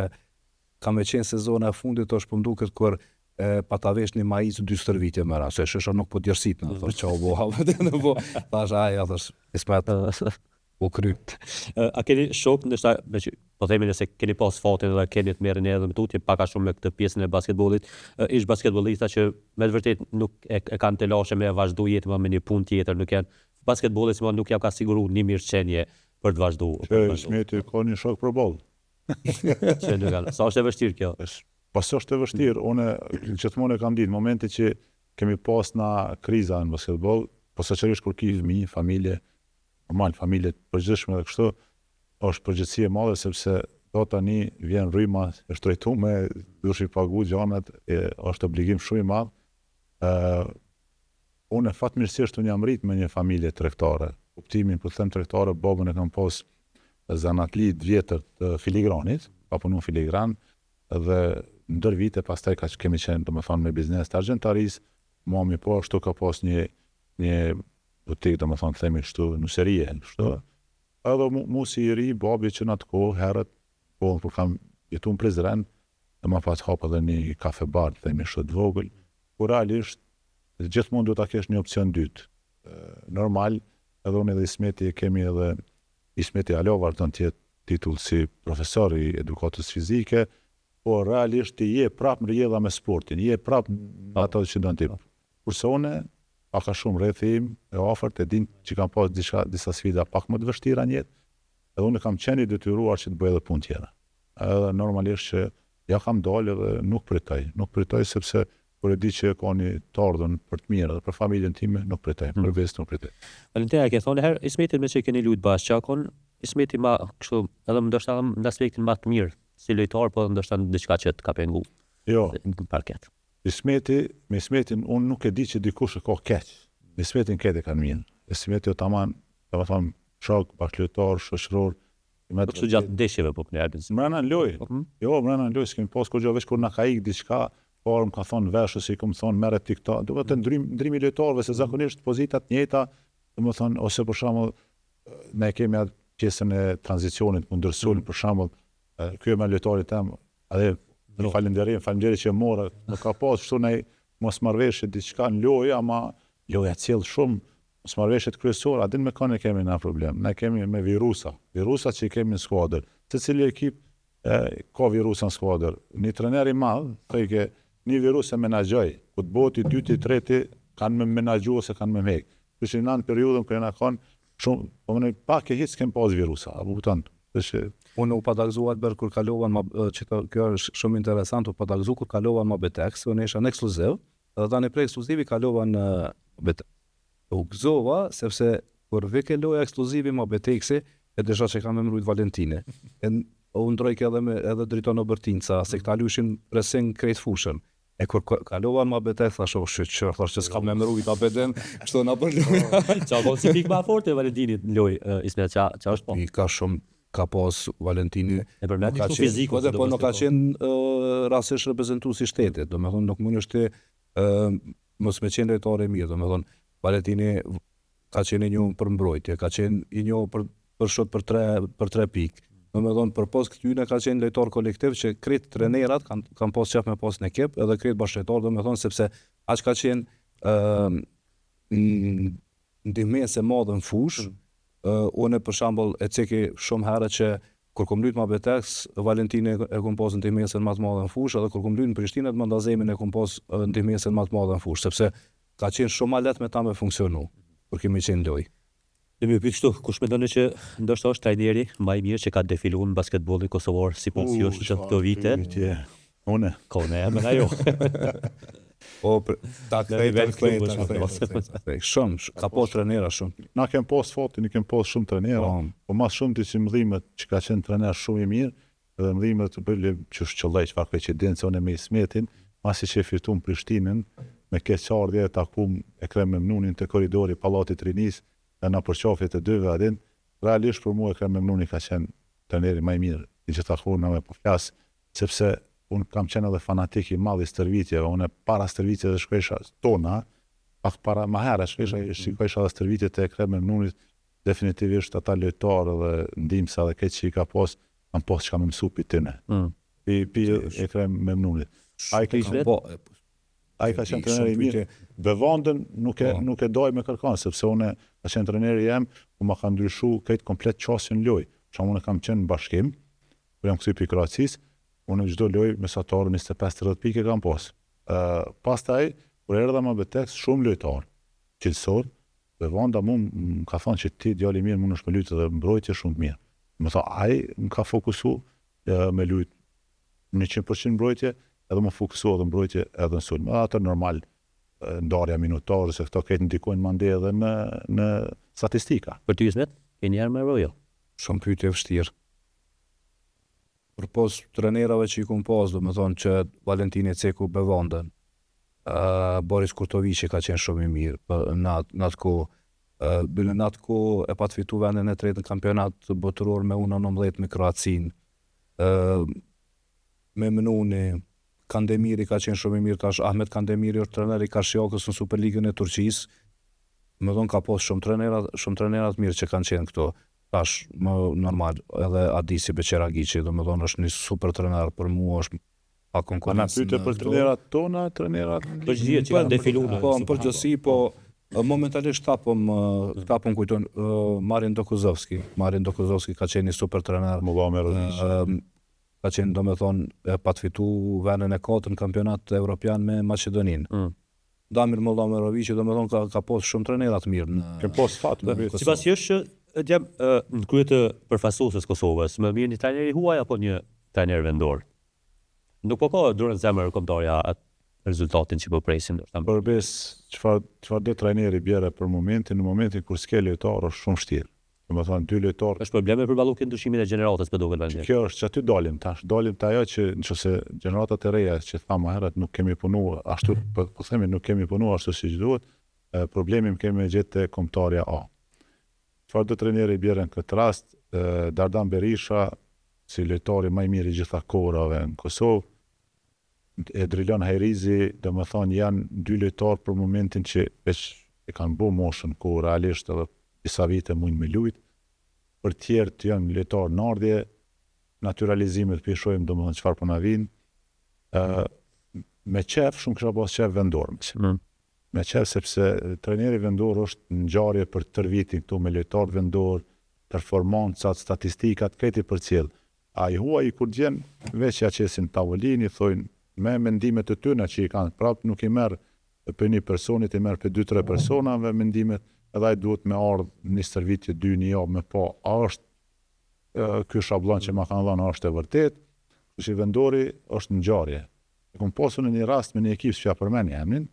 kam me qenë sezona e fundit është po mduket kur pa ta vesh një majic 2 stërvitje më ra, se shësha nuk po t'jërsit në, thosh që o bo, thash aja, thash, Ismet, u kry. A keni shok, nështë po themi nëse keni pas fatin dhe keni të merrni edhe me tutje paka shumë me këtë pjesën e basketbollit, ish basketbollista që me të vërtet nuk e kanë të lashe me vazhdu jetën me një punë tjetër, nuk janë basketbollit që nuk ja ka siguru një mirëqenje për të vazhdu. Ismeti ka një shok për boll. Sa është e vështirë kjo? Pas është e vështirë, unë gjithmonë e kam ditë, momenti që kemi pas na kriza në basketbol, posaçërisht kur ki fëmijë, familje, normal, familje të përgjithshme dhe kështu, është përgjithësi e madhe sepse do tani vjen rryma e shtrejtuar, dush i pagu gjanat, është obligim shumë i madh. Unë fatmirësisht unë jam rrit me një familje tregtare. Kuptimin për them tregtare, babën e kam pas zanatli të vjetër të filigranit, ka punu filigran, dhe ndër vite pastaj kemi qenë domethënë me biznes të argjentarisë, mami po ashtu ka pas një butik domethënë themi kështu, nuserie kështu. Edhe mu si i ri, babi që në atë kohë herët, kur kam jetu në Prizren, dhe ma pas hap edhe një kafe bar, themi kështu të vogël, kur realisht gjithmonë duhet ta kesh një opcion dytë. Normal, edhe unë edhe Ismeti kemi edhe Ismeti Alo vazhdon të jetë titull si profesor i edukatës fizike, po realisht i je prap në rrjedha me sportin, je prap në ato që do në tip. Kurse une, ka shumë rrethi im e afërt, e din që kam pas disa sfida pak më të vështira në jetë, edhe unë kam qenë i detyruar që të bëj edhe punë tjera. Edhe normalisht që ja kam dalë edhe nuk pritoj sepse kur e di që ka një të ardhën për të mirë dhe për familjen time, nuk pritoj, për vestë nuk pritoj. Valentina, ke thonë herë, Ismetin me që keni luajt bashkë, Ismeti ma kështu, edhe më ndoshta në aspektin ma të mirë, si lojtar, po ndoshta në diçka që të ka pengu në parket. Me Ismetin, unë nuk e di që dikush e ka keq. Me Ismetin kete kanë mirë. Ismeti o taman, të më thamë, shok, bashkëlojtar, shoqëror. Kështu gjatë ndeshjeve po për njerën. Mrena në lojë. Jo, mrena në lojë, s'kemi pas kur veç kur na ka ik diçka, por më ka thonë veshë, si kom thonë merret ti këta. Do të ndrimi lojtarëve se zakonisht pozitat njëjta, do të thonë ose për shembull ne kemi atë pjesën e tranzicionit kundër sul, për shembull, ky me lojtarit tem, edhe faleminderit që e morë, më ka pas kështu ne mos marrveshje diçka në lojë, ama loja cil shumë mos marrveshjet kryesore, a din me kanë kemi na problem. Ne kemi me virusa që i kemi në skuadër. Secili ekip ka virusa në skuadër. Një trener i madh thoi që një virus e menaxhoj, ku të boti 2-ti 3-ti kanë me menaxhu ose kanë me mek. Kështu në anë periudhën kur na kanë shumë, po më pak e hiç kem pas virusa, apo kupton. Unë u padagzuar bërë kur kalovan kjo është shumë interesant, u padagzu kur kalovan më Betex, unë isha në ekskluziv, edhe tani prej ekskluzivi kalovan në Betex. U gëzova sepse kur vike loja ekskluzivi ma Beteksi, e desha që kam emrujt Valentine. Unë ndrojke edhe driton Obertinca, se këta lushin presin krejt fushën. E kur kalova në Mabetek, thash, shqyqër, thash që s'kam emrujt Abeden, kështu na për loja. Qa kon si pikë ma forte Valentinit në loj, Ismet, qa është po? Ka shumë, ka pas Valentini. E përmet një shumë fiziku. Po nuk ka qenë rastësisht reprezentues i shtetit, do me thonë nuk mund është mos me qenë lojtar i mirë, do me thonë Valentini ka qenë i njohur për mbrojtje, ka qenë i njohur për shot për 3 pikë. Do me thonë përpos këtyne ka qenë lojtar kolektiv që kretë trenerat kanë pas qef me pas në ekip, edhe kretë bashkëtor, do me thonë sepse aq ka qenë ndihmës e madhe në fush. Unë për shembull e ceki shumë herë që kur kom lyt Mabetex, Valentini e kom pas ndihmësën më të madhe në fush, edhe kur kom lyt në Prishtinë të Mandazemin e kom pas ndihmësën më të madhe në fush, sepse ka qenë shumë më lehtë me ta me funksionu, kur kemi qenë lojë. Dhe më pyet kështu, kush mendon që ndoshta është trajneri më i mirë që ka defiluar në basketbollin kosovar sipas jush në këto vite? Unë. Kone, më ajo. Po, ta kthej. Shumë, ka pas trenera shumë. Na kem pas fatin, i kem pas shumë trenera, po mas shumë të që mëdhimet që ka qenë trener shumë i mirë, edhe mëdhimet të bëllë që shqëllaj që farë precedencë one me Ismetin, masi që e fitum Prishtinën, me keqardhje e takum Ekrem Memnunin të koridori Pallatit Rinis, e në përqafjet e 2 adin, realisht për mua Ekrem Memnuni ka qenë treneri më i mirë, i që taku në me po flasë, sepse unë kam qenë edhe fanatik i madh i stërvitjeve, unë para stërvitjeve dhe shkojsha tona, pak para ma herë shkojsha dhe stërvitjet e Ekrem Memnunit, definitivisht ata lojtarë dhe ndihmësa dhe këtë që i ka pas, kam pas që kam mësu për tëne. Pi Ekrem Memnunit. Ai ka qenë treneri i mirë. Bevandën nuk e doj me kërkan, sepse unë ka qenë treneri jem, ku ma ka ndryshu këtë komplet qasjen loj. Që unë kam qenë në bashkim, kur jam kësuj për Kroacisë, unë çdo loj mesatarë 25-30 pike kam pas. Pastaj, kur erdha Mabetex, shumë lojtarë, cilësor, Bevanda mu ka thonë që ti djali mirë mund është me lujtë dhe mbrojtje shumë mirë. Më tha, ai më ka fokusu me lujtë 100% mbrojtje, edhe më fokusu edhe mbrojtje edhe në sulm. Atë normal ndarja minutarë, se këto këtë ndikojnë mande edhe në statistika. Për ty Ismet, ke njerë me rojo? Shumë pyetje vështirë. Për pos trenerave që i kum pas, do me thonë që Valentini Ceku Bevandën, Boris Kurtovici ka qenë shumë i mirë në atë kohë. Në atë kohë e patë fitu vendin e tretë në kampionat botëror me 19 me Kroacinë. Me Memnuni, Kandemiri ka qenë shumë i mirë tash, Ahmet Kandemiri është trener i Karshjakës në Superligën e Turqisë. Më thonë ka pas shumë trenerat mirë që kanë qenë këto. Tash, më normal, edhe Adisi Beqeragici, do më thonë është një super trener, për mua është pa konkurencë. Na pyetje për trenerat tona, trenerat Përgjigje që kanë defiluar. Po, në përgjithësi, po momentalisht tapon kujton Marin Dokuzovski. Marin Dokuzovski ka qenë një super trener. Ka qenë, do me thonë, pa të fitu venën e 4 në kampionat evropian me Macedoninë. Damir Mollamerovici, do me thonë, ka pas shumë trenerat mirë. Kem pas fat. Sipas jush, në krye të përfaqësuesës Kosovës, më mirë një trajner i huaj apo një trajner vendor? Nuk po ka durën zemër kombëtarja atë rezultatin që po presim. Përbes çfarë do trajneri bjerë për momentin, në momentin kur s'ke lojtar është shumë vështirë. Do të thonë 2 lojtarë. Është probleme për ballokin ndryshimin e gjeneratës për duket vendin. Kjo është që aty dalim tash. Dalim te ajo që nëse gjeneratat e reja që thamë herët nuk kemi punuar ashtu, po themi nuk kemi punuar ashtu siç duhet, problemin kemi gjetë te kombëtarja A. Çfarë do trajneri bjerë në këtë rast, Dardan Berisha, si lojtari më i mirë i gjitha kohërave në Kosovë, Edrilon Hajrizi, do të thonë janë 2 lojtarë për momentin që veç e kanë bu moshën ku realisht edhe disa vite mund me lujt. Për tjerë të janë lojtarë në ardhje, naturalizimet për i shojmë do më thënë qëfar për na vinë. Me qef, shumë kësha pas qef vendor. Me qef sepse trajneri vendor është në ngjarje për tër vitin këtu me lojtarë vendor, performancat, statistikat, këti për cilë. A i huaj i kur gjenë, veç ja qesin tavolini, thojnë, me mendimet të tyna që i kanë prapë, nuk i merë për një personit, i merë për 2-3 personave mendimet, edhe ai duhet me ardhë një stërvitje 2 një javë me pa, a është ky shablon që ma kanë dhënë a është e vërtet, që i vendori është në ngjarje. E kom pasur në një rast me një ekip që ja përmend emrin,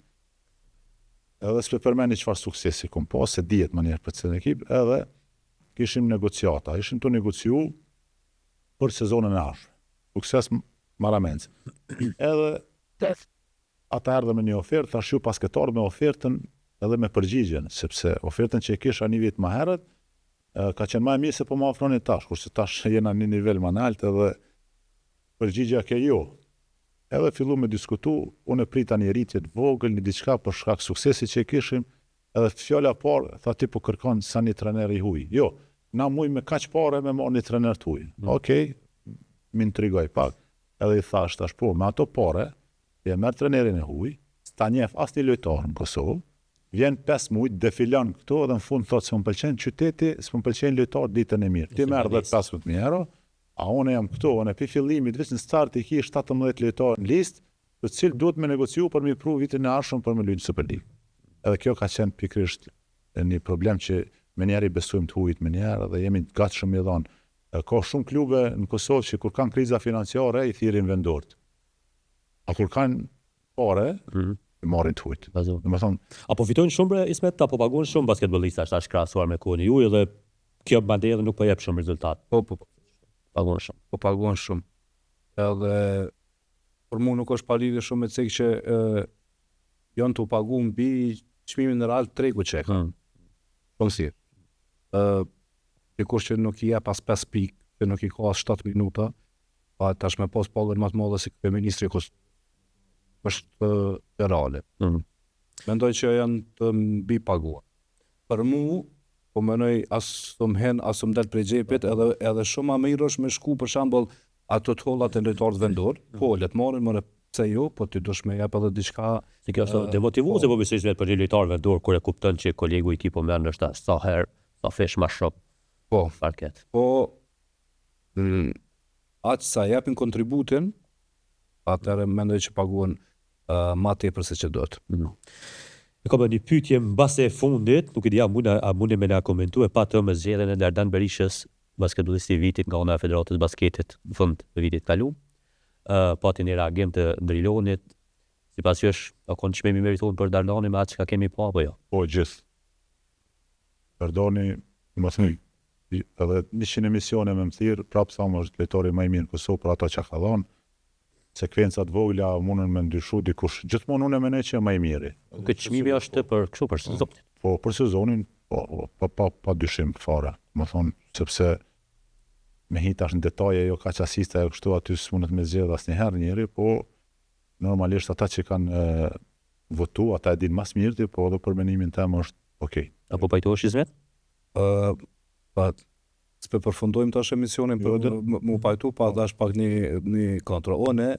edhe s'pe përmeni çfarë suksesi kom pas, se dihet më njerë për cilën ekip, edhe kishim negociata, ishim të negociu për sezonën e ardhshme. Sukses maramencë. Edhe ata erdhe me një ofertë, thash ju basketar me ofertën edhe me përgjigjen, sepse ofertën që e kisha një vit më herët, ka qenë më e mirë se po më ofroni tash, kurse tash jena në një nivel më lart edhe përgjigja ke jo. Edhe fillu me diskutu, unë e prita një rritje të vogël, një diçka për shkak suksesi që e kishim, edhe fjala parë, tha ti po kërkon sa një trener i huj. Jo, na muj me kaq pare me marrë një trener të huj. Okej, më intrigoj pak. Edhe i thash tash po, me ato pare, e merr trenerin e huj, s'ta njeh asnjë lojtar në Kosovë, vjen 5 muaj, defilon këtu dhe në fund thotë se më pëlqen qyteti, s'më pëlqen lojtar ditën e mirë. Ti merr 15.000 euro, a unë jam këtu, unë e pi fillimit, veç në start i ki 17 lojtar në listë, të cilë duhet me negociu për mi pru vitin e ardhshëm për me luajtur Super League. Edhe kjo ka qenë pikërisht një problem që me njerë i besojmë të hujit me njerë dhe jemi gatshëm i dhanë. Ka shumë klube në Kosovë që kur kanë kriza financiare i thirrin vendorët. A kur kanë pare, i marrin të hujt. Apo fitojnë shumë bre Ismet, apo paguajnë shumë basketbollistë tash krahasuar me kohën e juaj dhe kjo bandej edhe nuk po jep shumë rezultat. Po. Paguajnë shumë. Po paguajnë shumë. Edhe për mua nuk është palidhje shumë me cek që janë të pagu mbi çmimin real tregu që e ka. Po si. Dikush që nuk i jep pas 5 pikë, që nuk i ka as 7 minuta, pa tash me pas pagën më të madhe si kryeministri është reale. Mendoj që janë të mbi paguar. Për mua, po mendoj as të më hen, as të më del prej xhepit, edhe shumë më mirë është me shku për shembull ato të hollat e lojtarëve vendor, po le të marrin më pse jo, po ti dush me jap edhe diçka. Se kjo është demotivuese po besoj vetë për lojtarëve vendor kur e kupton që kolegu i ekipit merr ndoshta sa herë, sa fesh më shop. Po, parket. Po atë sa japin kontributin, atëherë mendoj që paguhen ma tepër se që duhet. E kam një pyetje mbase e fundit, nuk e di a mundi me na komentue pa të me zgjedhjen e Dardan Berishës, basketbollisti i vitit nga ana e Federatës Basketit në fund të vitit kaluar. Pati një reagim të Drilonit, sipas jush, a kanë çmimi merituar për Dardanin me atë që kemi pa apo jo? Po gjithë. Dardani, më thënë, edhe 100 emisione me më thirë, prapë sa më është lojtari më i mirë në Kosovë për ato që ka dhënë. Sekvencat vogla mundën me ndryshu dikush. Gjithmonë unë e mendoj që më i miri. Këtë çmimi është për kështu për sezonin. Po për sezonin, pa dyshim fare. Më thonë, sepse me hitash në detaje, jo kaq asiste ajo kështu aty s'mundet me zgjedh asnjëherë njëri, po normalisht ata që kanë votu, ata e dinë mas mirë, po edhe për mendimin tim është okay. Apo pajtohesh Ismet? Pa s'pe përfundojmë tash emisionin për mu pajtu, pa dash pak një kontro. One,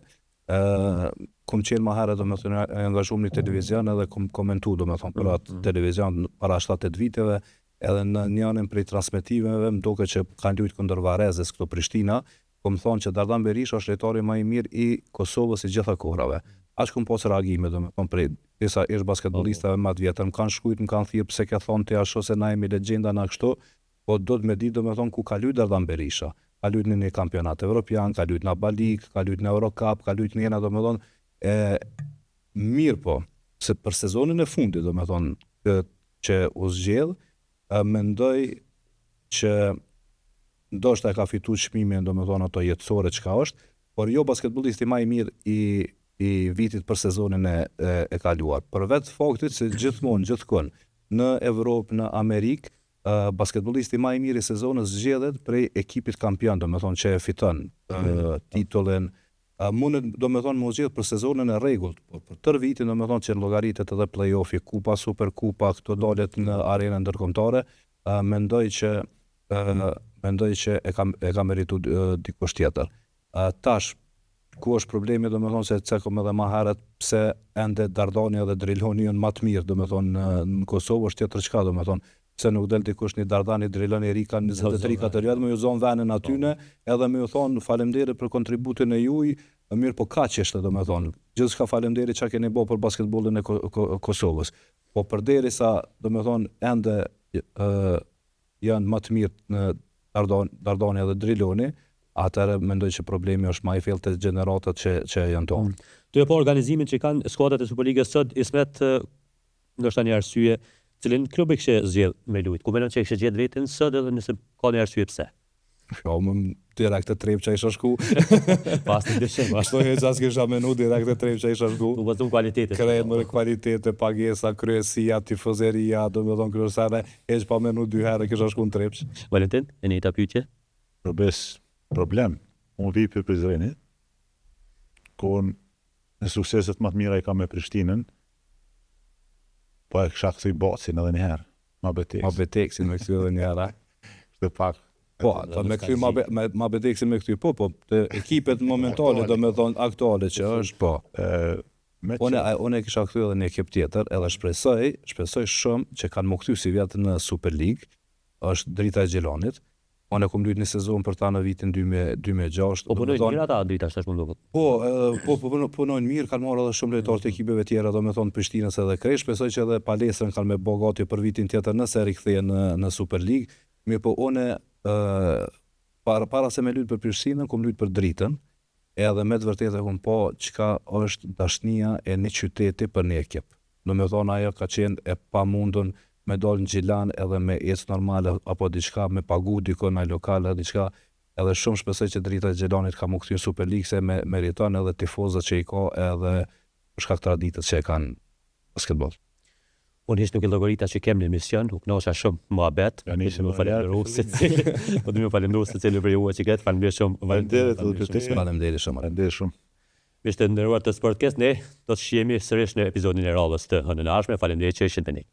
kom qenë më herë domethënë e angazhuar në televizion edhe kom komentu domethënë për atë televizion para 7-8 viteve, edhe në njërin prej transmetimeve më duket që kanë luajtur kundër Varezës këto Prishtina, kom thonë që Dardan Berisha është lojtari më i mirë i Kosovës i gjitha kohrave. Aq kom pas reagime domethënë prej disa ish basketbollistëve më të vjetër, më kanë shkruajtur, më kanë thirrë pse ke thonë ti ashtu se na jemi legjenda na kështu. Po do të me ditë domethënë ku ka luajtur Dardan Berisha. Ka luajtur në një kampionat evropian, ka luajtur në ABA League, ka luajtur në Eurocup, ka luajtur në domethënë mirë po, se për sezonin e fundit domethënë që u zgjedh, mendoj që ndoshta e ka fituar çmimin domethënë ato jetësore çka është, por jo basketbollisti më i mirë i vitit për sezonin e kaluar. Për vetë faktit se gjithmonë në Evropë, në Amerikë, basketbollisti më i mirë i sezonit zgjedhet prej ekipit kampion, domethënë që e fiton titullin. Mundet domethënë më zgjedh për sezonin e rregullt, por për tërë vitin domethënë që llogaritet edhe play-offi, kupa, superkupa, këto dalet në arenën ndërkombëtare, mendoj që e ka merituar dikush tjetër. Tash ku është problemi domethënë se cekom edhe më herët pse ende Dardani edhe Driloni janë më të mirë domethënë në Kosovë është tjetër çka domethënë pse nuk del dikush një Dardani Driloni Rika 23-4 vjet më ju zon vënën atyne edhe më ju thon faleminderit për kontributin e juaj, mirë po kaq është domethënë. Gjithçka faleminderit çka keni bërë për basketbollin e Kosovës. Po përderisa domethënë ende janë më të mirë në Dardani edhe Driloni, atëherë mendoj që problemi është më i thellë te gjeneratat që janë tonë. Ty e po organizimin që kanë skuadrat e Superligës sot, Ismet, ndoshta një arsye cilin klub e kishte zgjedh me lut. Ku mendon që e kishte gjetë veten sot edhe nëse ka një arsye pse? Jo, më direkt të Trepça isha shku. Pas të dyshim, Ashtu heq as kisha menu direkt të Trepça isha shku. u vazhdon kualitetet. Krejt më kualitete, pagesa, kryesia, tifozeria, domethënë kryesare, heq pa menu 2 herë kisha shku në Trepç. Valentin, e një ta pyetje? Përbes problem, unë vi për Prizrenit, ku në sukseset më të mira i ka me Prishtinën, po e kisha këthy Bocin edhe një herë, ma betek. Ma beteksin me këty edhe një herë. Shte pak, Po, ato me këty ma beteksin me këty, po, të ekipet momentale, domethënë aktuale që është, po. me Unë e kisha kthy edhe një ekip tjetër, edhe shpresoj shumë që kanë më kthy si vjetë në Super League, është Drita e Gjelanit. Unë e kom luajtur një sezon për ta në vitin 2006. Po punojnë mirë ata drita tash më duket. Punojnë mirë, kanë marrë edhe shumë lojtarë të ekipeve tjera, domethënë Prishtinës edhe Krejt. Shpresoj që edhe Palestrën kanë me bë gati për vitin tjetër nëse rikthehen në Super League. Mirë, po unë para se me luajt për Prishtinën, kom luajt për Dritën. Edhe me të vërtetë kom po çka është dashnia e një qyteti për një ekip. Domethënë ajo ka qenë e pamundun me dal në Gjilan edhe me ecë normale apo diçka me pagu dikon në lokal edhe diçka, edhe shumë shpresoj që Drita e Gjelanit ka më kthyer Super League se meriton edhe tifozët që i ka edhe për shkak të traditës që e kanë basketbol. Unë hiç nuk e llogarita që kem në emision, u kënaqja shumë muhabet. Ja nisim më falenderoj secili. Po do më falenderoj secili për ju që gjet, faleminderit shumë. Faleminderit shumë. Faleminderit shumë. Miq të nderuar të Sportcast, ne do të shihemi sërish në episodin e radhës të hënën ardhshme. Faleminderit që ishit me ne.